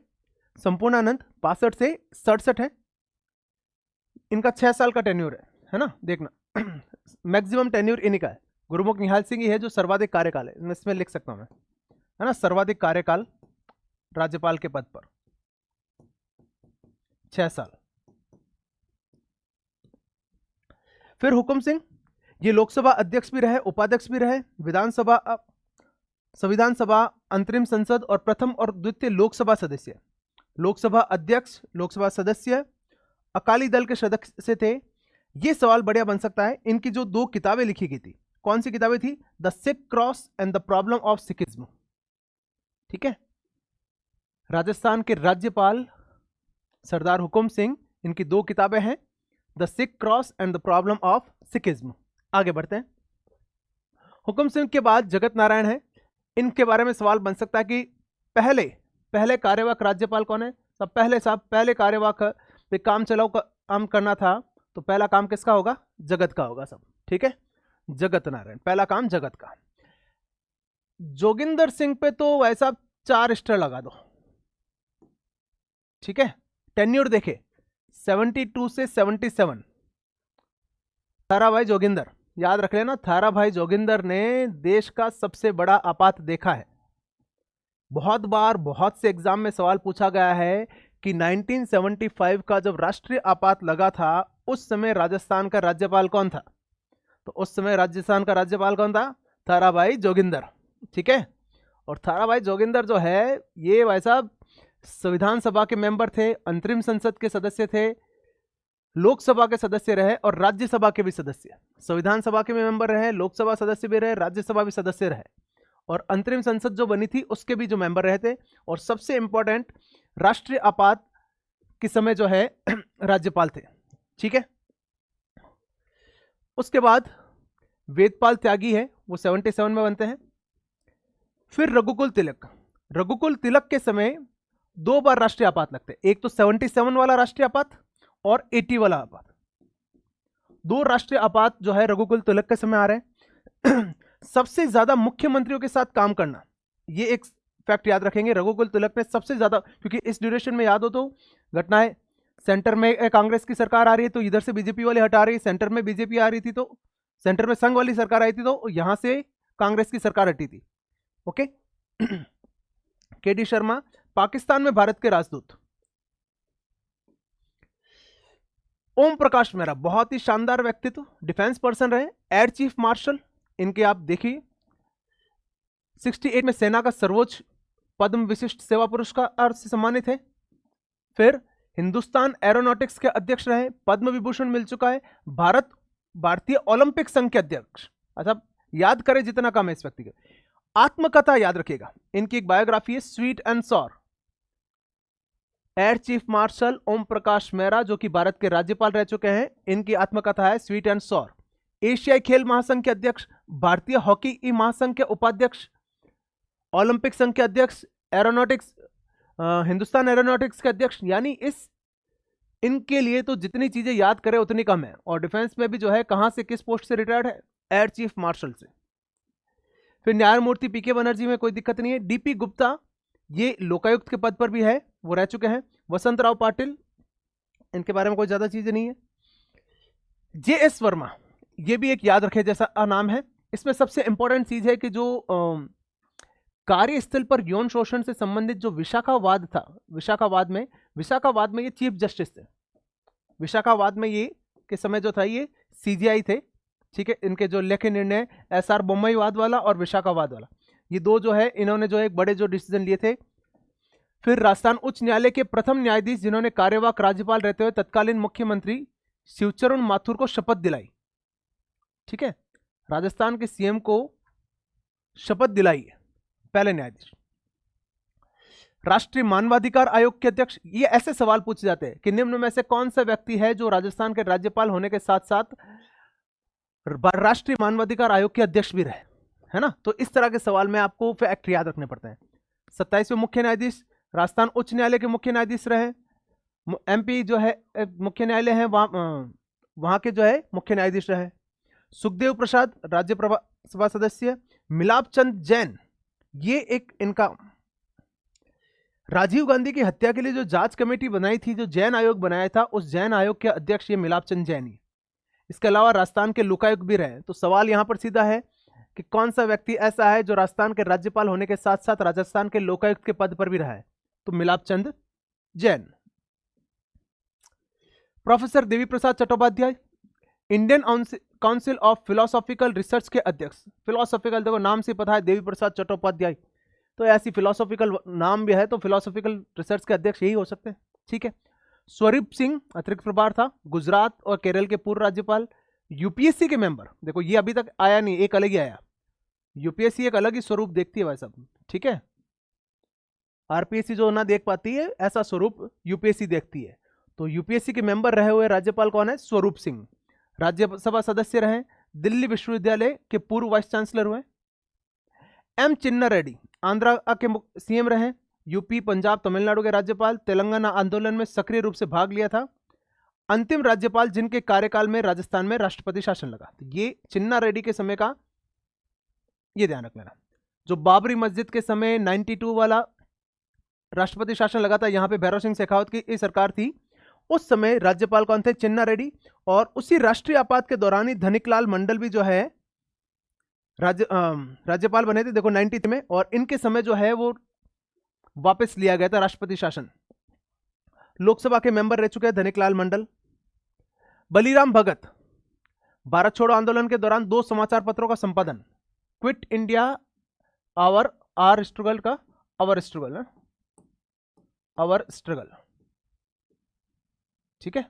संपूर्णानंद 62 से 67 है, इनका 6 साल का टेन्यूर है ना, देखना मैक्सिमम टेन्यूर इन्हीं का है। गुरुमुख निहाल सिंह ही है जो सर्वाधिक कार्यकाल है, इसमें लिख सकता हूं मैं, है ना, सर्वाधिक कार्यकाल राज्यपाल के पद पर 6 साल। फिर हुकुम सिंह, ये लोकसभा अध्यक्ष भी रहे, उपाध्यक्ष भी रहे, संविधान सभा, अंतरिम संसद और प्रथम और द्वितीय लोकसभा सदस्य, लोकसभा अध्यक्ष, लोकसभा सदस्य, अकाली दल के सदस्य थे। ये सवाल बढ़िया बन सकता है। इनकी जो 2 किताबें लिखी गई थी, कौन सी किताबें थी, the Sikh cross and the problem of Sikhism. ठीक है, राजस्थान के राज्यपाल सरदार हुकुम सिंह, इनकी 2 किताबें हैं, the Sikh cross and the problem of Sikhism. आगे बढ़ते हैं। हुकुम सिंह के बाद जगत नारायण है, इनके बारे में सवाल बन सकता है कि पहले कार्यवाहक राज्यपाल कौन है। सब पहले कार्यवाहक पे काम चलाओ काम करना था तो पहला काम किसका होगा, जगत का होगा सब। ठीक है, जगत नारायण, पहला काम जगत का। जोगिंदर सिंह पे तो वैसा 4 स्टार लगा दो। ठीक है, टेन्यूर देखे 72 से 77, थाराभाई जोगिंदर, याद रख लेना, थाराभाई जोगिंदर ने देश का सबसे बड़ा आपात देखा है। बहुत बार बहुत से एग्जाम में सवाल पूछा गया है कि 1975 का जब राष्ट्रीय आपात लगा था उस समय राजस्थान का राज्यपाल कौन था, तो उस समय राजस्थान का राज्यपाल कौन था, थाराभाई जोगिंदर। ठीक है, और थाराभाई जोगिंदर जो है ये वैसा संविधान सभा के मेंबर थे, अंतरिम संसद के सदस्य थे, लोकसभा के सदस्य रहे और राज्यसभा के भी सदस्य, संविधान सभा के भी मेंबर रहे, लोकसभा सदस्य भी रहे, राज्यसभा भी सदस्य रहे, और अंतरिम संसद जो बनी थी उसके भी जो मेंबर रहे थे, और सबसे इंपॉर्टेंट राष्ट्रीय आपात के समय जो है राज्यपाल थे। ठीक है, उसके बाद वेदपाल त्यागी है, वो 77 में बनते हैं। फिर रघुकुल तिलक के समय 2 बार राष्ट्रीय आपात लगते हैं, एक तो 77 वाला राष्ट्रीय आपात और 80 वाला आपात। 2 राष्ट्रीय आपात जो है रघुकुल तिलक के समय आ रहे हैं। सबसे ज्यादा मुख्यमंत्रियों के साथ काम करना, ये एक फैक्ट याद रखेंगे, रघुकुल तिलक ने सबसे ज्यादा, क्योंकि इस ड्यूरेशन में याद हो तो घटनाएं, सेंटर में कांग्रेस की सरकार आ रही है तो इधर से बीजेपी वाले हटा रही है, सेंटर में बीजेपी आ रही थी तो सेंटर में संघ वाली सरकार आई थी तो यहां से कांग्रेस की सरकार हटी थी। ओके। के.डी. शर्मा पाकिस्तान में भारत के राजदूत। ओम प्रकाश मेहरा बहुत ही शानदार व्यक्तित्व, डिफेंस पर्सन रहे, एयर चीफ मार्शल, इनके आप देखिए 68 में सेना का सर्वोच्च पद्म विशिष्ट सेवा पुरस्कार से सम्मानित है। फिर हिंदुस्तान एरोनॉटिक्स के अध्यक्ष रहे, पद्म विभूषण मिल चुका है, भारतीय ओलंपिक संघ के अध्यक्ष। अच्छा याद करें जितना कम है इस व्यक्ति के। आत्मकथा याद रखिएगा, इनकी एक बायोग्राफी है sweet and sour. Air chief marshal Om Prakash Mehra जो कि भारत के राज्यपाल रह चुके हैं, इनकी आत्मकथा है स्वीट एंड सॉर। एशियाई खेल महासंघ के अध्यक्ष, भारतीय हॉकी महासंघ के उपाध्यक्ष, ओलंपिक संघ के अध्यक्ष, एरोनॉटिक्स हिंदुस्तान एरोनॉटिक्स के अध्यक्ष। यानी इनके लिए तो जितनी चीजें याद करें उतनी कम है। और डिफेंस में भी जो है कहां से किस पोस्ट से रिटायर्ड है, एयर चीफ मार्शल से। फिर न्यायमूर्ति पीके बनर्जी में कोई दिक्कत नहीं है। डीपी गुप्ता ये लोकायुक्त के पद पर भी है, वो रह चुके हैं। वसंत राव पाटिल, इनके बारे में कोई ज्यादा चीजें नहीं है। जे.एस. वर्मा, ये भी एक याद रखे जैसा नाम है। इसमें सबसे इंपॉर्टेंट चीज है कि जो कार्यस्थल पर यौन शोषण से संबंधित जो विशाखावाद था, विशाखावाद में ये चीफ जस्टिस थे। विशाखावाद में ये के समय जो था ये सीजीआई थे, ठीक है। इनके जो लेखी निर्णय एसआर बोम्मईवाद वाला और विशाखावाद वाला, ये दो जो है इन्होंने जो एक बड़े जो डिसीजन लिए थे। फिर राजस्थान उच्च न्यायालय के प्रथम न्यायाधीश जिन्होंने कार्यवाहक राज्यपाल रहते हुए तत्कालीन मुख्यमंत्री शिवचरण माथुर को शपथ दिलाई, ठीक है। राजस्थान के सीएम को शपथ दिलाई है पहले न्यायाधीश। राष्ट्रीय मानवाधिकार आयोग के अध्यक्ष, ये ऐसे सवाल पूछे जाते हैं कि निम्न में से कौन सा व्यक्ति है जो राजस्थान के राज्यपाल होने के साथ साथ राष्ट्रीय मानवाधिकार आयोग के अध्यक्ष भी रहे, है ना। तो इस तरह के सवाल में आपको फैक्ट याद रखने पड़ते हैं। 27वें मुख्य न्यायाधीश राजस्थान उच्च न्यायालय के मुख्य न्यायाधीश रहे। एमपी जो है मुख्य न्यायालय है, वहां के जो है मुख्य न्यायाधीश रहे। सुखदेव प्रसाद राज्यसभा सदस्य। मिलाप चंद जैन, ये एक इनका राजीव गांधी की हत्या के लिए जो जांच कमेटी बनाई थी, जो जैन आयोग बनाया था, उस जैन आयोग के अध्यक्ष ये मिलाप चंद जैन ही। इसके अलावा राजस्थान के लोकायुक्त भी रहे। तो सवाल यहां पर सीधा है कि कौन सा व्यक्ति ऐसा है जो राजस्थान के राज्यपाल होने के साथ साथ राजस्थान के लोकायुक्त के पद पर भी रहा है, तो Milap Chand Jain. Professor Devi Prasad Chattopadhyay, Indian council of philosophical research के अध्यक्ष। फिलोसॉफिकल देखो नाम से पता है, देवी प्रसाद चट्टोपाध्याय, तो ऐसी फिलोसॉफिकल नाम भी है तो फिलोसॉफिकल रिसर्च के अध्यक्ष यही हो सकते हैं, ठीक है। स्वरूप सिंह अतिरिक्त प्रभार था, गुजरात और केरल के पूर्व राज्यपाल। यूपीएससी के मेंबर, देखो ये अभी तक आया नहीं, एक अलग ही आया। यूपीएससी एक अलग ही स्वरूप देखती है भाई साहब, ठीक है। आरपीएससी जो ना देख पाती है ऐसा स्वरूप यूपीएससी देखती है। तो यूपीएससी के मेंबर रहे हुए राज्यपाल कौन है, स्वरूप सिंह। राज्यसभा सदस्य रहे, दिल्ली विश्वविद्यालय के पूर्व वाइस चांसलर हुए। एम चिन्ना रेड्डी आंध्रा के सीएम रहे, यूपी पंजाब तमिलनाडु के राज्यपाल, तेलंगाना आंदोलन में सक्रिय रूप से भाग लिया था। अंतिम राज्यपाल जिनके कार्यकाल में राजस्थान में राष्ट्रपति शासन लगा, तो ये चिन्ना रेड्डी के समय का ये ध्यान रख लेना। जो बाबरी मस्जिद के समय 92 वाला राष्ट्रपति शासन लगा था, यहां पे भैरव सिंह शेखावत की सरकार थी, उस समय राज्यपाल कौन थे, चिन्ना रेड्डी। और उसी राष्ट्रीय आपात के दौरान ही धनिकलाल मंडल भी जो है राज्यपाल बने थे, देखो 93 में। और इनके समय जो है वो वापस लिया गया था राष्ट्रपति शासन। लोकसभा के मेंबर रह चुके हैं धनिकलाल मंडल। बलीराम भगत भारत छोड़ो आंदोलन के दौरान 2 समाचार पत्रों का संपादन, क्विट इंडिया आवर स्ट्रगल का आवर स्ट्रगल, ठीक है।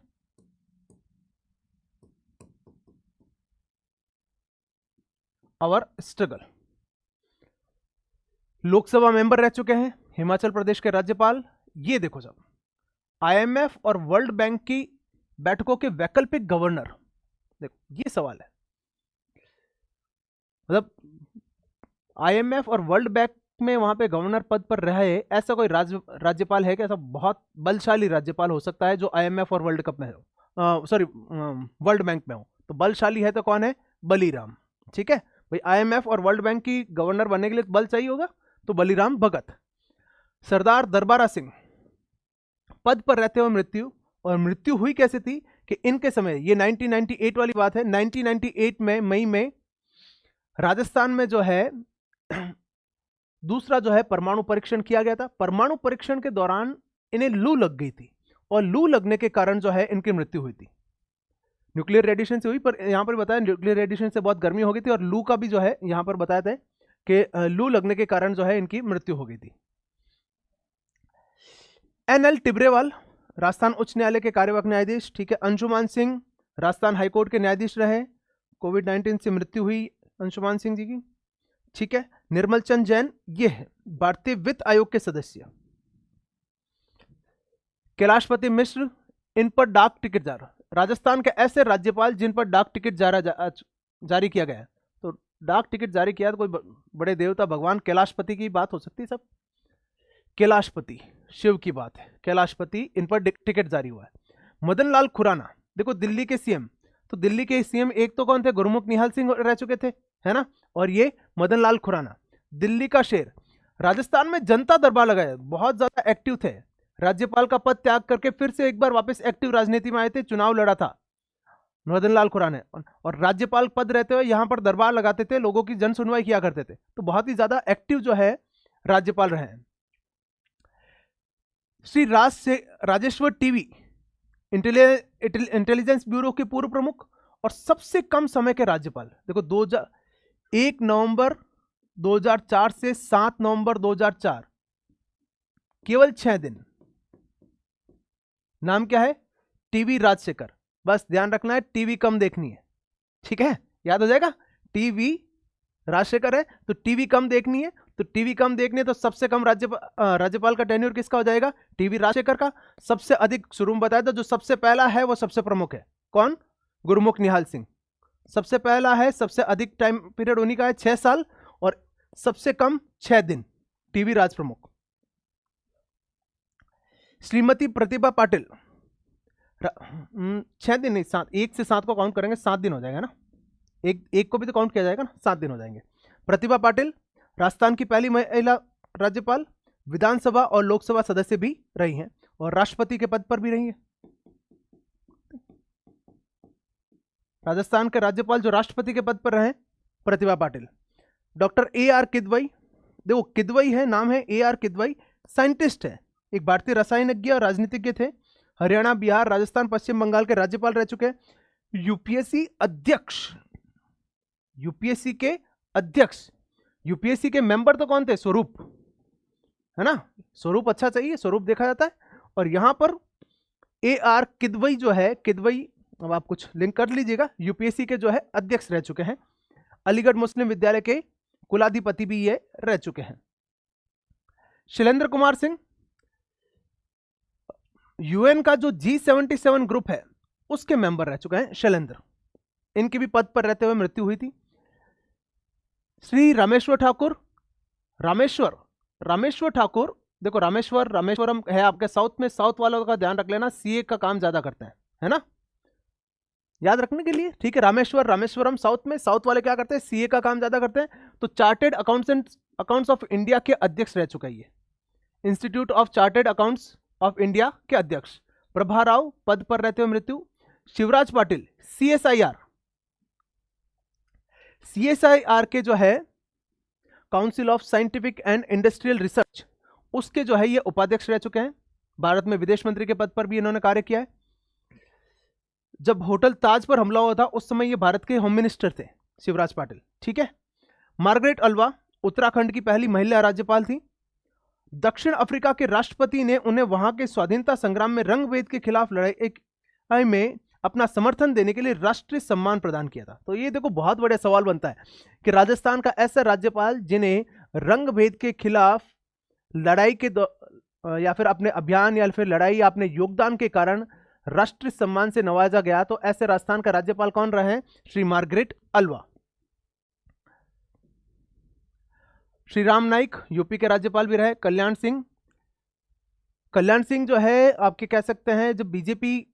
Our struggle. लोकसभा मेंबर रह चुके हैं, हिमाचल प्रदेश के राज्यपाल। ये देखो जब आईएमएफ और वर्ल्ड बैंक की बैठकों के वैकल्पिक गवर्नर, देखो ये सवाल है, मतलब आईएमएफ और वर्ल्ड बैंक में वहां पे गवर्नर पद पर रहे ऐसा कोई राज्यपाल है क्या? ऐसा बहुत बलशाली राज्यपाल हो सकता है जो आईएमएफ और वर्ल्ड कप में हो, सॉरी वर्ल्ड बैंक में हो। तो बलशाली है तो कौन है? बलीराम, ठीक है भाई। आईएमएफ और वर्ल्ड बैंक की गवर्नर बनने के लिए बल चाहिए होगा, तो बलीराम भगत सरदार दरबारा सिंह पद पर रहते हुए मृत्यु, और मृत्यु हुई कैसे थी कि इनके समय, ये 1998 वाली बात है, 1998 में मई में राजस्थान में जो है दूसरा जो है परमाणु परीक्षण किया गया था। परमाणु परीक्षण के दौरान इन्हें लू लग गई थी, और लू लगने के कारण जो है इनकी मृत्यु हुई थी। न्यूक्लियर रेडिएशन से हुई, पर यहां पर बताया न्यूक्लियर रेडिएशन से बहुत गर्मी हो गई थी, और लू का भी जो है यहां पर बताया था कि लू लगने के कारण जो है इनकी मृत्यु हो गई थी। एनएल टिब्रेवाल राजस्थान उच्च न्यायालय के कार्यवाहक न्यायाधीश, ठीक है। अंशुमान सिंह राजस्थान हाईकोर्ट के न्यायाधीश रहे, कोविड-19 से मृत्यु हुई अंशुमान सिंह जी की, ठीक है। निर्मल चंद जैन ये है भारतीय वित्त आयोग के सदस्य। कैलाशपति मिश्र, इन पर डाक टिकट जारी, राजस्थान के ऐसे राज्यपाल जिन पर डाक टिकट जारी किया गया है। तो डाक टिकट जारी किया तो कोई बड़े देवता भगवान कैलाशपति की बात हो सकती है। सब कैलाशपति शिव की बात है, कैलाशपति, इन पर टिकट जारी हुआ है। मदन लाल खुराना, देखो दिल्ली के सीएम, तो दिल्ली के सीएम एक तो कौन थे, गुरमुख निहाल सिंह रह चुके थे, है ना, और ये मदन लाल खुराना, दिल्ली का शेर। राजस्थान में जनता दरबार लगाया, बहुत ज्यादा एक्टिव थे, राज्यपाल का पद त्याग करके फिर से एक बार वापस एक्टिव राजनीति में आए थे, चुनाव लड़ा था मदन लाल खुराना, और राज्यपाल पद रहते हुए यहां पर दरबार लगाते थे, लोगों की जन सुनवाई किया करते थे, तो बहुत ही ज्यादा एक्टिव जो है राज्यपाल रहे हैं। Shri Rajeshwar TV, intelligence bureau के पूर्व प्रमुख और सबसे कम समय के राज्यपाल। देखो 1 नवंबर 2004 से 7 नवंबर 2004, केवल 6 दिन। नाम क्या है, टीवी राजशेखर। बस ध्यान रखना है, टीवी कम देखनी है, ठीक है, याद हो जाएगा। टीवी राजशेखर है तो टीवी कम देखनी है, तो टीवी कम देखनी है तो सबसे कम राज्यपाल का टेन्योर किसका हो जाएगा, टीवी राजशेखर का। सबसे अधिक, शुरू में बताया था, जो सबसे पहला है वो सबसे प्रमुख है, कौन, गुरमुख निहाल सिंह सबसे पहला है, सबसे अधिक टाइम पीरियड उन्हीं का है 6 साल, और सबसे कम 6 दिन, टीवी राज प्रमुख। श्रीमती प्रतिभा पाटिल, 6 दिन नहीं, 7, 1 से 7 को काउंट करेंगे, 7 दिन हो जाएगा ना, एक को भी तो काउंट किया जाएगा ना, 7 दिन हो जाएंगे। प्रतिभा पाटिल राजस्थान की पहली महिला राज्यपाल, विधानसभा और लोकसभा सदस्य भी रही हैं, और राष्ट्रपति के पद पर भी रही हैं। राजस्थान के राज्यपाल जो राष्ट्रपति के पद पर रहे, प्रतिभा पाटिल। डॉक्टर AR किदवई, देखो किदवई है, नाम है AR किदवई, साइंटिस्ट है, एक भारतीय रसायनज्ञ और राजनीतिज्ञ थे। हरियाणा, बिहार, राजस्थान, पश्चिम बंगाल के राज्यपाल रह चुके हैं। यूपीएससी अध्यक्ष, यूपीएससी के अध्यक्ष, यूपीएससी के मेंबर तो कौन थे, स्वरूप, है ना, स्वरूप अच्छा चाहिए, स्वरूप देखा जाता है। और यहां पर AR किदवई जो है, किदवई, अब आप कुछ लिंक कर लीजिएगा, यूपीएससी के जो है अध्यक्ष रह चुके हैं। अलीगढ़ मुस्लिम विद्यालय के कुलाधिपति भी ये रह चुके हैं। शैलेंद्र कुमार सिंह, यूएन का जो G77 ग्रुप है उसके मेंबर रह चुके हैं शैलेंद्र, इनकी भी पद पर रहते हुए मृत्यु हुई थी। श्री रामेश्वर ठाकुर, रामेश्वर ठाकुर, देखो रामेश्वरम है आपके साउथ में, साउथ वालों का ध्यान रख लेना, सीए का काम ज्यादा करते हैं, है ना, याद रखने के लिए, ठीक है। रामेश्वरम साउथ में, साउथ वाले क्या करते हैं, सीए का काम ज्यादा करते हैं। तो चार्टेड अकाउंट्स ऑफ इंडिया के अध्यक्ष रह चुका है ये, institute of chartered accounts of India के अध्यक्ष। प्रभा राव पद पर रहते हुए मृत्यु। शिवराज पाटिल, CSIR के जो है council of scientific and industrial research, उसके जो है ये उपाध्यक्ष रह चुके हैं। भारत में विदेश मंत्री के पद पर भी इन्होंने कार्य किया है। जब होटल ताज पर हमला हुआ था उस समय ये भारत के होम मिनिस्टर थे शिवराज पाटिल, ठीक है। मार्गरेट अल्वा उत्तराखंड की पहली महिला राज्यपाल थी। दक्षिण अफ्रीका के राष्ट्रपति ने उन्हें वहां के स्वाधीनता संग्राम में रंगभेद के खिलाफ लड़ाई में अपना समर्थन देने के लिए राष्ट्रीय सम्मान प्रदान किया था। तो ये देखो बहुत बड़ा सवाल बनता है कि राजस्थान का ऐसा राज्यपाल जिन्हें रंगभेद के खिलाफ लड़ाई के या फिर अपने अभियान या फिर लड़ाई या अपने योगदान के कारण राष्ट्रीय सम्मान से नवाजा गया, तो ऐसे राजस्थान का राज्यपाल कौन रहे हैं, Shri Margaret Alva. Shri Ram Naik UP के राज्यपाल भी रहे। कल्याण सिंह जो है आपके कह सकते हैं, जब बीजेपी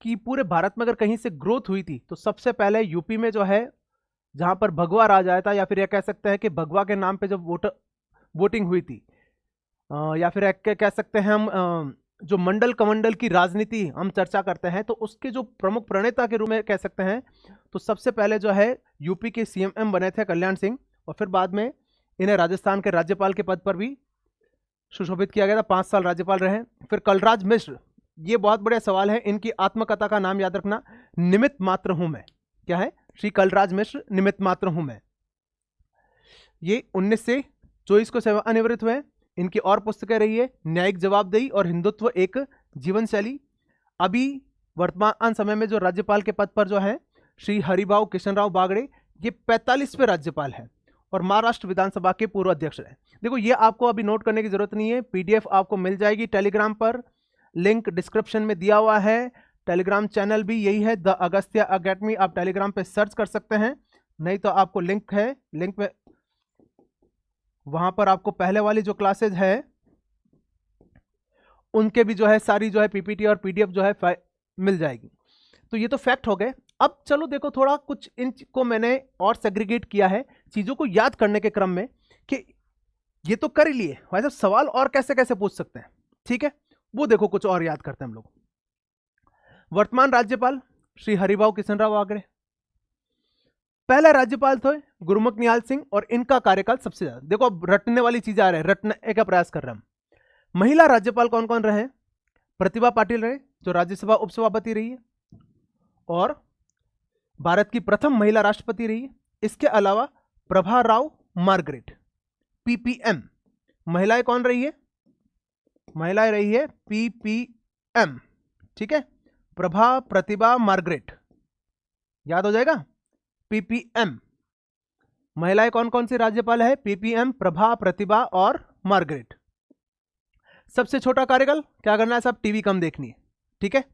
की पूरे भारत में अगर कहीं से ग्रोथ हुई थी तो सबसे पहले यूपी में जो है, जहां पर भगवा राज आया था, या फिर यह कह सकते हैं कि भगवा के नाम पे जब वोटिंग हुई थी, या फिर कह सकते हैं हम जो मंडल कमंडल की राजनीति हम चर्चा करते हैं, तो उसके जो प्रमुख प्रणेता के रूप में कह सकते हैं, तो सबसे पहले जो है यूपी के सीएम बने थे कल्याण सिंह, और फिर बाद में इन्हें राजस्थान के राज्यपाल के पद पर भी सुशोभित किया गया था, 5 साल राज्यपाल रहे। फिर कलराज मिश्र, ये बहुत बड़े सवाल है, इनकी आत्मकथा का नाम याद रखना, निमित्त मात्र हूं मैं। क्या है? श्री कलराज मिश्र, निमित्त मात्र हूं मैं। ये 19 से 24 को सेवानिवृत्त हुए। इनकी और पुस्तकें रही है न्यायिक जवाबदेही और हिंदुत्व एक जीवन शैली। अभी वर्तमान समय में जो राज्यपाल के पद पर जो है श्री हरिभाऊ किशनराव बागड़े, ये 45वें राज्यपाल है और महाराष्ट्र विधानसभा के पूर्व अध्यक्ष है। देखो ये आपको अभी नोट करने की जरूरत नहीं है, पीडीएफ आपको मिल जाएगी टेलीग्राम पर, लिंक डिस्क्रिप्शन में दिया हुआ है। टेलीग्राम चैनल भी यही है, द अगस्त्य अकेडमी, आप टेलीग्राम पे सर्च कर सकते हैं, नहीं तो आपको लिंक है, लिंक पे वहां पर आपको पहले वाली जो क्लासेज है उनके भी जो है सारी जो है पीपीटी और पीडीएफ जो है मिल जाएगी। तो ये तो फैक्ट हो गए। अब चलो देखो थोड़ा कुछ इन को मैंने और सेग्रीगेट किया है चीजों को याद करने के क्रम में, कि ये तो कर ही लिए, वैसे सवाल और कैसे कैसे पूछ सकते हैं, ठीक है, वो देखो कुछ और याद करते हैं हम लोग। वर्तमान राज्यपाल श्री हरिभाऊ किशनराव बागड़े, पहला राज्यपाल थे गुरुमुख निहाल सिंह, और इनका कार्यकाल सबसे ज्यादा। देखो अब रटने वाली चीजें आ रहे हैं, रटने का प्रयास कर रहे हैं हम। महिला राज्यपाल कौन कौन रहे? प्रतिभा पाटिल रहे, जो राज्यसभा उपसभापति रही है और भारत की प्रथम महिला राष्ट्रपति रही है। इसके अलावा प्रभा राव मार्गरेट, पीपीएम। महिलाएं कौन रही है? महिलाएं रही है पीपीएम, ठीक है, प्रभा प्रतिभा मार्गरेट, याद हो जाएगा, पीपीएम। महिलाएं कौन कौन सी राज्यपाल है? पीपीएम, प्रभा, प्रतिभा और मार्गरेट। सबसे छोटा कार्यकाल, क्या करना है सब? टीवी कम देखनी है, ठीक है,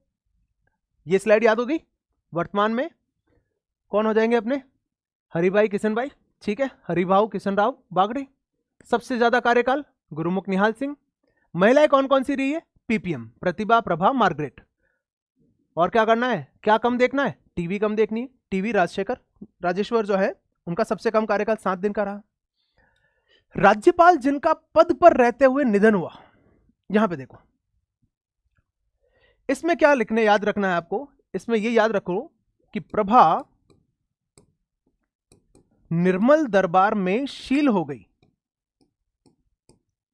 ये स्लाइड याद होगी। वर्तमान में कौन हो जाएंगे अपने? हरिभाई किशन भाई, ठीक है, हरिभाऊ किशनराव बागड़े। सबसे ज्यादा कार्यकाल गुरुमुख निहाल सिंह। महिलाएं कौन कौन सी रही है? पीपीएम, प्रतिभा, प्रभा, मार्गरेट। और क्या करना है? क्या कम देखना है? टीवी कम देखनी है। टीवी राजेश्वर जो है उनका सबसे कम कार्यकाल 7 दिन का रहा। राज्यपाल जिनका पद पर रहते हुए निधन हुआ, यहां पे देखो, इसमें क्या लिखने याद रखना है आपको? इसमें यह याद रखो कि प्रभा निर्मल दरबार में शील हो गई,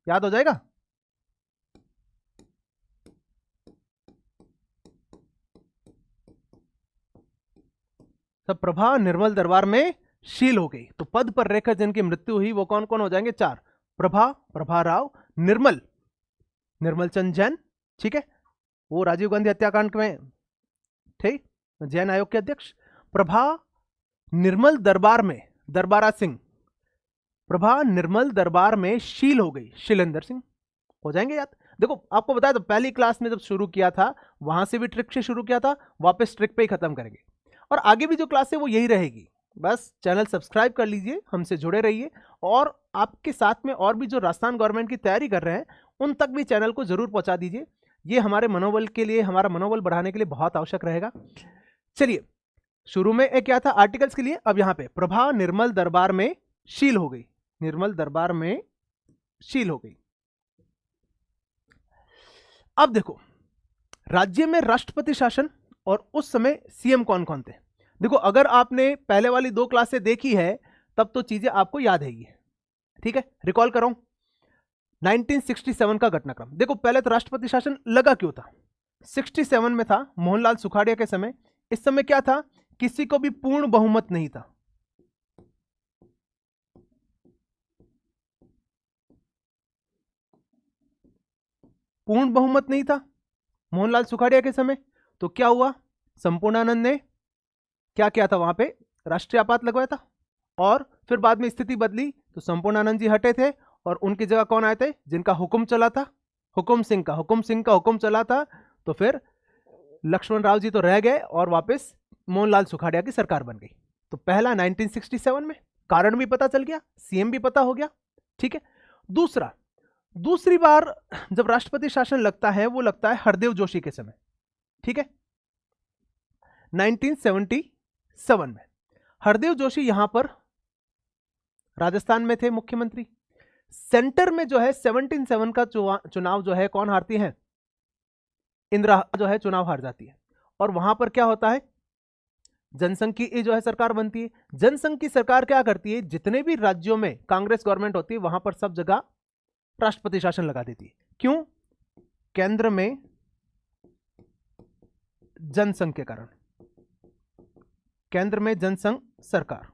याद हो जाएगा। सब प्रभा निर्मल दरबार में शील हो गई, तो पद पर रहकर जिनकी मृत्यु हुई वो कौन कौन हो जाएंगे? 4, प्रभा, प्रभा राव, निर्मल चंद जैन, ठीक है, वो राजीव गांधी हत्याकांड में थे, जैन आयोग के अध्यक्ष। प्रभा निर्मल दरबार में दरबारा सिंह, प्रभा निर्मल दरबार में शील हो गई, शीलेंद्र सिंह, हो जाएंगे याद। देखो आपको बताया तो पहली क्लास में जब शुरू किया था वहां से भी ट्रिक से शुरू किया था, वापस ट्रिक पे ही खत्म करेंगे, और आगे भी जो क्लास है वो यही रहेगी। बस चैनल सब्सक्राइब कर लीजिए, हमसे जुड़े रहिए, और आपके साथ में और भी जो राजस्थान गवर्नमेंट की तैयारी कर रहे हैं उन तक भी चैनल को जरूर पहुंचा दीजिए। ये हमारे मनोबल के लिए, हमारा मनोबल बढ़ाने के लिए बहुत आवश्यक रहेगा। चलिए, शुरू में एक क्या था आर्टिकल्स के लिए, अब यहां पे प्रभा निर्मल दरबार में शील हो गई, निर्मल दरबार में शील हो गई। अब देखो राज्य में राष्ट्रपति शासन और उस समय सीएम कौन कौन थे। देखो अगर आपने पहले वाली 2 क्लासें देखी है तब तो चीजें आपको याद है, ठीक है, रिकॉल करो 1967 का घटनाक्रम। देखो पहले तो राष्ट्रपति शासन लगा क्यों था? 67 में था मोहनलाल सुखाड़िया के समय। इस समय क्या था? किसी को भी पूर्ण बहुमत नहीं था, पूर्ण बहुमत नहीं था मोहनलाल सुखाड़िया के समय। तो क्या हुआ? संपूर्णानंद ने क्या किया था? वहां पे राष्ट्रीय आपात लगवाया था, और फिर बाद में स्थिति बदली तो संपूर्णानंद जी हटे थे और उनकी जगह कौन आए थे? जिनका हुक्म चला था, हुक्म सिंह का हुक्म चला था। तो फिर लक्ष्मण राव जी तो रह गए और वापस मोहनलाल सुखाड़िया की सरकार बन गई। तो पहला 1967 में, कारण भी पता चल गया, सीएम भी पता हो गया, ठीक है। दूसरी बार जब राष्ट्रपति शासन लगता है वो लगता है हरदेव जोशी के समय, ठीक है, 1977 में। हरदेव जोशी यहां पर राजस्थान में थे मुख्यमंत्री। सेंटर में जो है 17-7 का चुनाव जो है कौन हारती है, इंदिरा जो है चुनाव हार जाती है। और वहां पर क्या होता है, जनसंघ की जो है सरकार बनती है। जनसंघ की सरकार क्या करती है, जितने भी राज्यों में कांग्रेस गवर्नमेंट होती है वहां पर सब जगह राष्ट्रपति शासन लगा देती है। क्यों? केंद्र में जनसंघ के कारण, केंद्र में जनसंघ सरकार।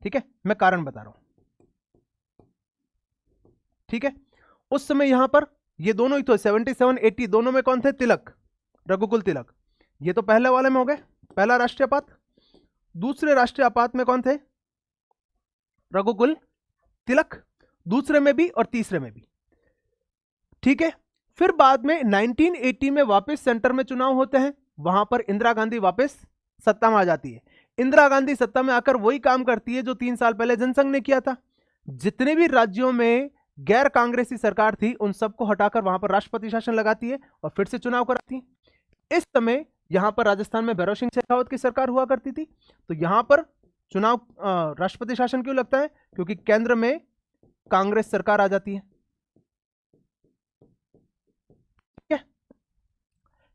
ठीक है, मैं कारण बता रहा हूं। ठीक है, उस समय यहां पर ये दोनों ही तो 77-80 दोनों में कौन थे, तिलक, रघुकुल तिलक। ये तो पहले वाले में हो गए, पहला राष्ट्रीय आपात। दूसरे राष्ट्रीय आपात में कौन थे, रघुकुल तिलक, दूसरे में भी और तीसरे में भी। ठीक है, फिर बाद में 1980 में वापस सेंटर में चुनाव होते हैं, वहां पर इंदिरा गांधी वापस सत्ता में आ जाती है। इंदिरा गांधी सत्ता में आकर वही काम करती है जो 3 साल पहले जनसंघ ने किया था। जितने भी राज्यों में गैर कांग्रेसी सरकार थी उन सबको हटाकर वहां पर राष्ट्रपति शासन लगाती है और फिर से चुनाव कराती है। इस समय यहां पर राजस्थान में भैरव सिंह शेखावत की सरकार हुआ करती थी, तो यहां पर चुनाव राष्ट्रपति शासन क्यों लगता है, क्योंकि केंद्र में कांग्रेस सरकार आ जाती है। ठीक है,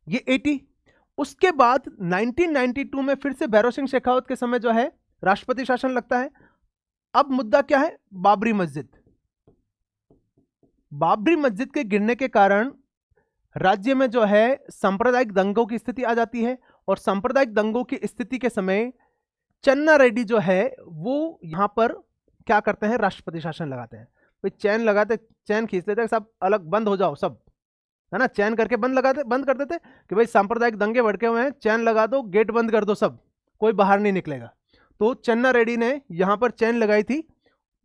ये 80। उसके बाद 1992 में फिर से भैरव सिंह शेखावत के समय जो है राष्ट्रपति शासन लगता है। अब मुद्दा क्या है, बाबरी मस्जिद। बाबरी मस्जिद के गिरने के कारण राज्य में जो है सांप्रदायिक दंगों की स्थिति आ जाती है, और सांप्रदायिक दंगों की स्थिति के समय चन्ना रेड्डी जो है वो यहां पर क्या करते हैं, राष्ट्रपति शासन लगाते हैं। भाई चैन लगाते, चैन खींच लेते, सब अलग बंद हो जाओ सब, है ना, चैन करके बंद कर देते कि भाई सांप्रदायिक दंगे भड़के हुए हैं, चैन लगा दो, गेट बंद कर दो, सब कोई बाहर नहीं निकलेगा। तो चन्ना रेड्डी ने यहां पर चैन लगाई थी,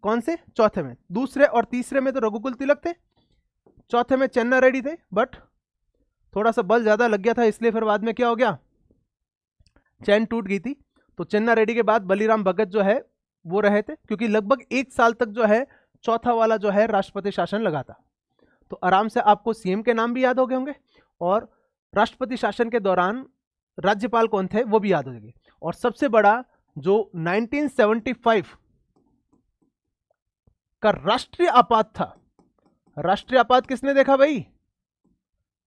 कौन से, चौथे में। दूसरे और तीसरे में तो रघुकुल तिलक थे, चौथे में चन्ना रेड्डी थे, बट थोड़ा सा बल ज्यादा लग गया था, इसलिए फिर बाद में क्या हो गया, चैन टूट गई थी। तो चन्ना रेड्डी के बाद बलीराम भगत जो है वो रहे थे, क्योंकि लगभग 1 साल तक जो है चौथा वाला जो है राष्ट्रपति शासन लगा था। तो आराम से आपको सीएम के नाम भी याद हो गए होंगे, और राष्ट्रपति शासन के दौरान राज्यपाल कौन थे वो भी याद हो जाएंगे। और सबसे बड़ा जो 1975 का राष्ट्रीय आपात था, राष्ट्रीय आपात किसने देखा भाई,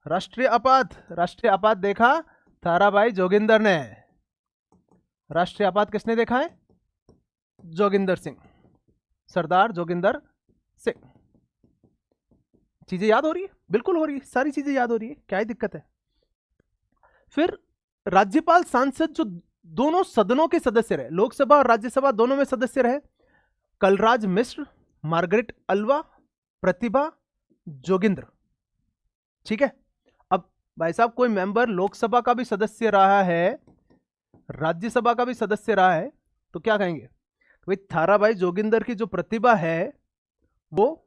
राष्ट्रीय आपात देखा ताराबाई जोगिंदर ने। राष्ट्रीय आपात किसने देखा है, जोगिंदर सिंह, सरदार जोगिंदर सिंह। चीजें याद हो रही है, बिल्कुल हो रही है, सारी चीजें याद हो रही है, क्या ही दिक्कत है। फिर राज्यपाल सांसद जो दोनों सदनों के सदस्य रहे, लोकसभा और राज्यसभा दोनों में सदस्य रहे, कलराज मिश्र, मार्गरेट अल्वा, प्रतिभा, जोगिंद्र। ठीक है, अब भाई साहब कोई मेंबर लोकसभा का भी सदस्य रहा है, राज्यसभा का भी सदस्य रहा है, तो क्या कहेंगे भाई, थाराबाई जोगिंदर की जो प्रतिभा है वो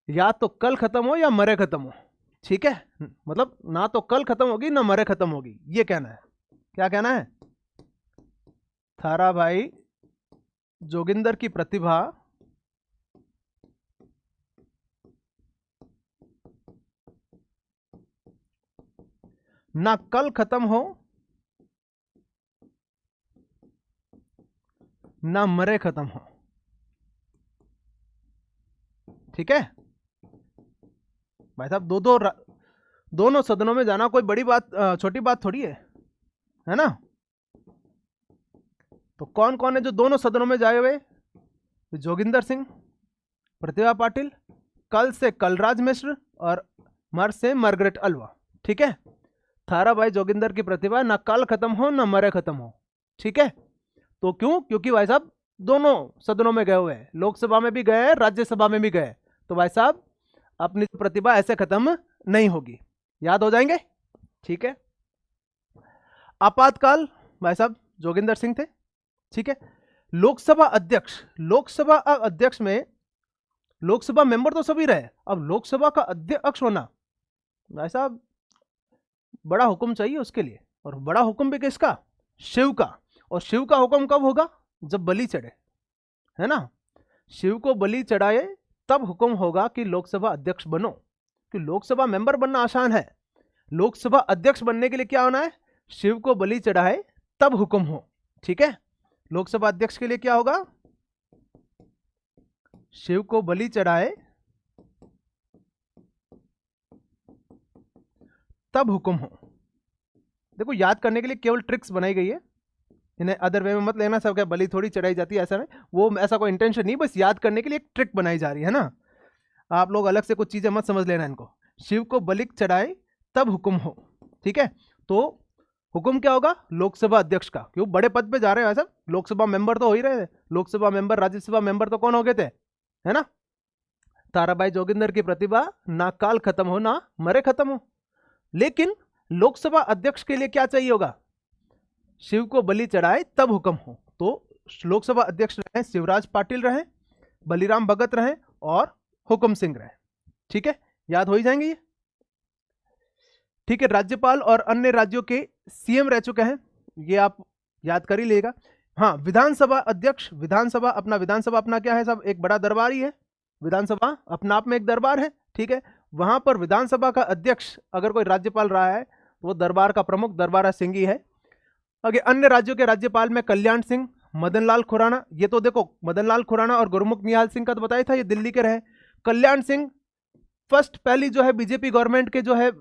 या तो कल खत्म हो या मरे खत्म हो। ठीक है, मतलब ना तो कल खत्म होगी ना मरे खत्म होगी, ये कहना है। क्या कहना है, थाराबाई जोगिंदर की प्रतिभा ना कल खत्म हो ना मरे खत्म हो। ठीक है भाई साहब, दोनों सदनों में जाना कोई बड़ी बात, छोटी बात थोड़ी है ना। तो कौन कौन है जो दोनों सदनों में जाए हुए, जोगिंदर सिंह, प्रतिभा पाटिल, कल से कलराज मिश्र और मर से मार्गरेट अल्वा। ठीक है, थाराबाई जोगिंदर की प्रतिभा ना कल खत्म हो ना मरे खत्म हो। ठीक है, तो क्यों, क्योंकि भाई साहब दोनों सदनों में गए हुए हैं, लोकसभा में भी गए, राज्यसभा में भी गए, तो भाई साहब अपनी प्रतिभा ऐसे खत्म नहीं होगी, याद हो जाएंगे। ठीक है, आपातकाल भाई साहब जोगिंदर सिंह थे। ठीक है, लोकसभा अध्यक्ष में लोकसभा मेंबर तो सभी रहे, अब लोकसभा का अध्यक्ष होना भाई साहब बड़ा हुक्म चाहिए उसके लिए, और बड़ा हुक्म भी किसका, शिव का। और शिव का हुक्म कब होगा, जब बलि चढ़े, है ना, शिव को बलि चढ़ाए तब हुक्म होगा कि लोकसभा अध्यक्ष बनो। कि लोकसभा मेंबर बनना आसान है, लोकसभा अध्यक्ष बनने के लिए क्या होना है, शिव को बलि चढ़ाए तब हुक्म हो। ठीक है, लोकसभा अध्यक्ष के लिए क्या होगा, शिव को बलि चढ़ाए तब हुक्म हो। देखो याद करने के लिए केवल ट्रिक्स बनाई गई है, इन्हें अदर वे में मत लेना। सब क्या बलि थोड़ी चढ़ाई जाती है, ऐसा नहीं, वो ऐसा कोई इंटेंशन नहीं, बस याद करने के लिए एक ट्रिक बनाई जा रही है ना। आप लोग अलग से कुछ चीजें मत समझ लेना इनको। शिव को बलि चढ़ाए तब हुक्म हो, ठीक है। तो हुक्म क्या होगा? लोकसभा अध्यक्ष का, क्यों बड़े पद पे जा रहे हो सब, लोकसभा मेंबर तो हो ही रहे थे, लोकसभा मेंबर राज्यसभा मेंबर तो कौन हो गए थे, है ना। ताराबाई जोगिंदर की प्रतिभा ना काल खत्म हो ना मरे खत्म हो। लेकिन लोकसभा अध्यक्ष के लिए क्या चाहिए होगा? शिव को बलि चढ़ाए तब हुक्म हो। तो लोकसभा अध्यक्ष रहे शिवराज पाटिल रहे, बलिराम भगत रहे और हुक्म सिंह रहे, ठीक है, याद हो ही जाएंगे ये, ठीक है। राज्यपाल और अन्य राज्यों के सीएम रह चुके हैं, ये आप याद कर ही लेगा। हाँ, विधानसभा अध्यक्ष, विधानसभा अपना क्या है सब, एक बड़ा दरबार ही है। विधानसभा अपना आप में एक दरबार है, ठीक है। वहां पर विधानसभा का अध्यक्ष अगर कोई राज्यपाल रहा है तो वो दरबार का प्रमुख दरबारा सिंह ही है। आगे अन्य राज्यों के राज्यपाल में कल्याण सिंह, मदन लाल खुराना, ये तो देखो मदन लाल खुराना और गुरमुख निहाल सिंह का तो बताया था, ये दिल्ली के रहे। कल्याण सिंह पहली जो है बीजेपी गवर्नमेंट के जो है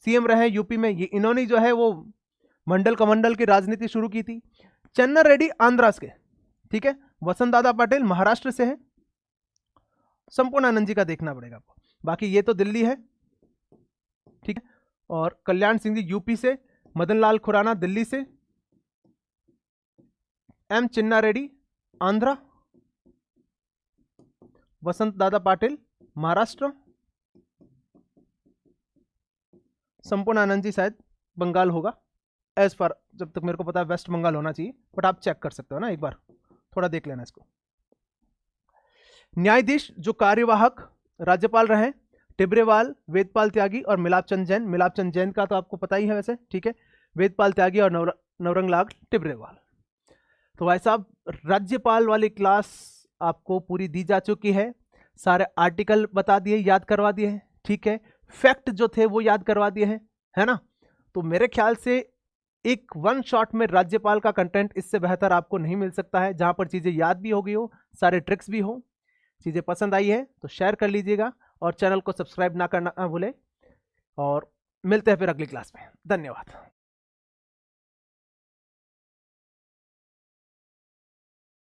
सीएम रहे यूपी में, ये इन्होंने जो है वो मंडल कमंडल की राजनीति शुरू की थी। चन्ना रेड्डी आंध्रा के, ठीक है। वसंत दादा पटेल महाराष्ट्र से है। संपूर्ण आनंद जी का देखना पड़ेगा आपको, बाकी ये तो दिल्ली है, ठीक है। और कल्याण सिंह जी यूपी से, मदन लाल खुराना दिल्ली से, एम चिन्ना रेड्डी आंध्रा, वसंत दादा पाटिल महाराष्ट्र, संपूर्ण आनंद जी शायद बंगाल होगा, एज फार जब तक मेरे को पता है वेस्ट बंगाल होना चाहिए, बट आप चेक कर सकते हो ना, एक बार थोड़ा देख लेना इसको। न्यायाधीश जो कार्यवाहक राज्यपाल रहे, टिब्रेवाल, वेदपाल त्यागी और मिलापचंद जैन। मिलापचंद जैन का तो आपको पता ही है वैसे, ठीक है। वेदपाल त्यागी और नवरंगलाल टिब्रेवाल। तो भाई साहब राज्यपाल वाली क्लास आपको पूरी दी जा चुकी है, सारे आर्टिकल बता दिए, याद करवा दिए हैं, ठीक है। फैक्ट जो थे वो याद करवा दिए हैं, है ना। तो मेरे ख्याल से एक वन शॉट में राज्यपाल का कंटेंट इससे बेहतर आपको नहीं मिल सकता है, जहां पर चीजें याद भी हो गई हो, सारे ट्रिक्स भी हो। चीजें पसंद आई है तो शेयर कर लीजिएगा और चैनल को सब्सक्राइब ना करना भूले, और मिलते हैं फिर अगली क्लास में। धन्यवाद।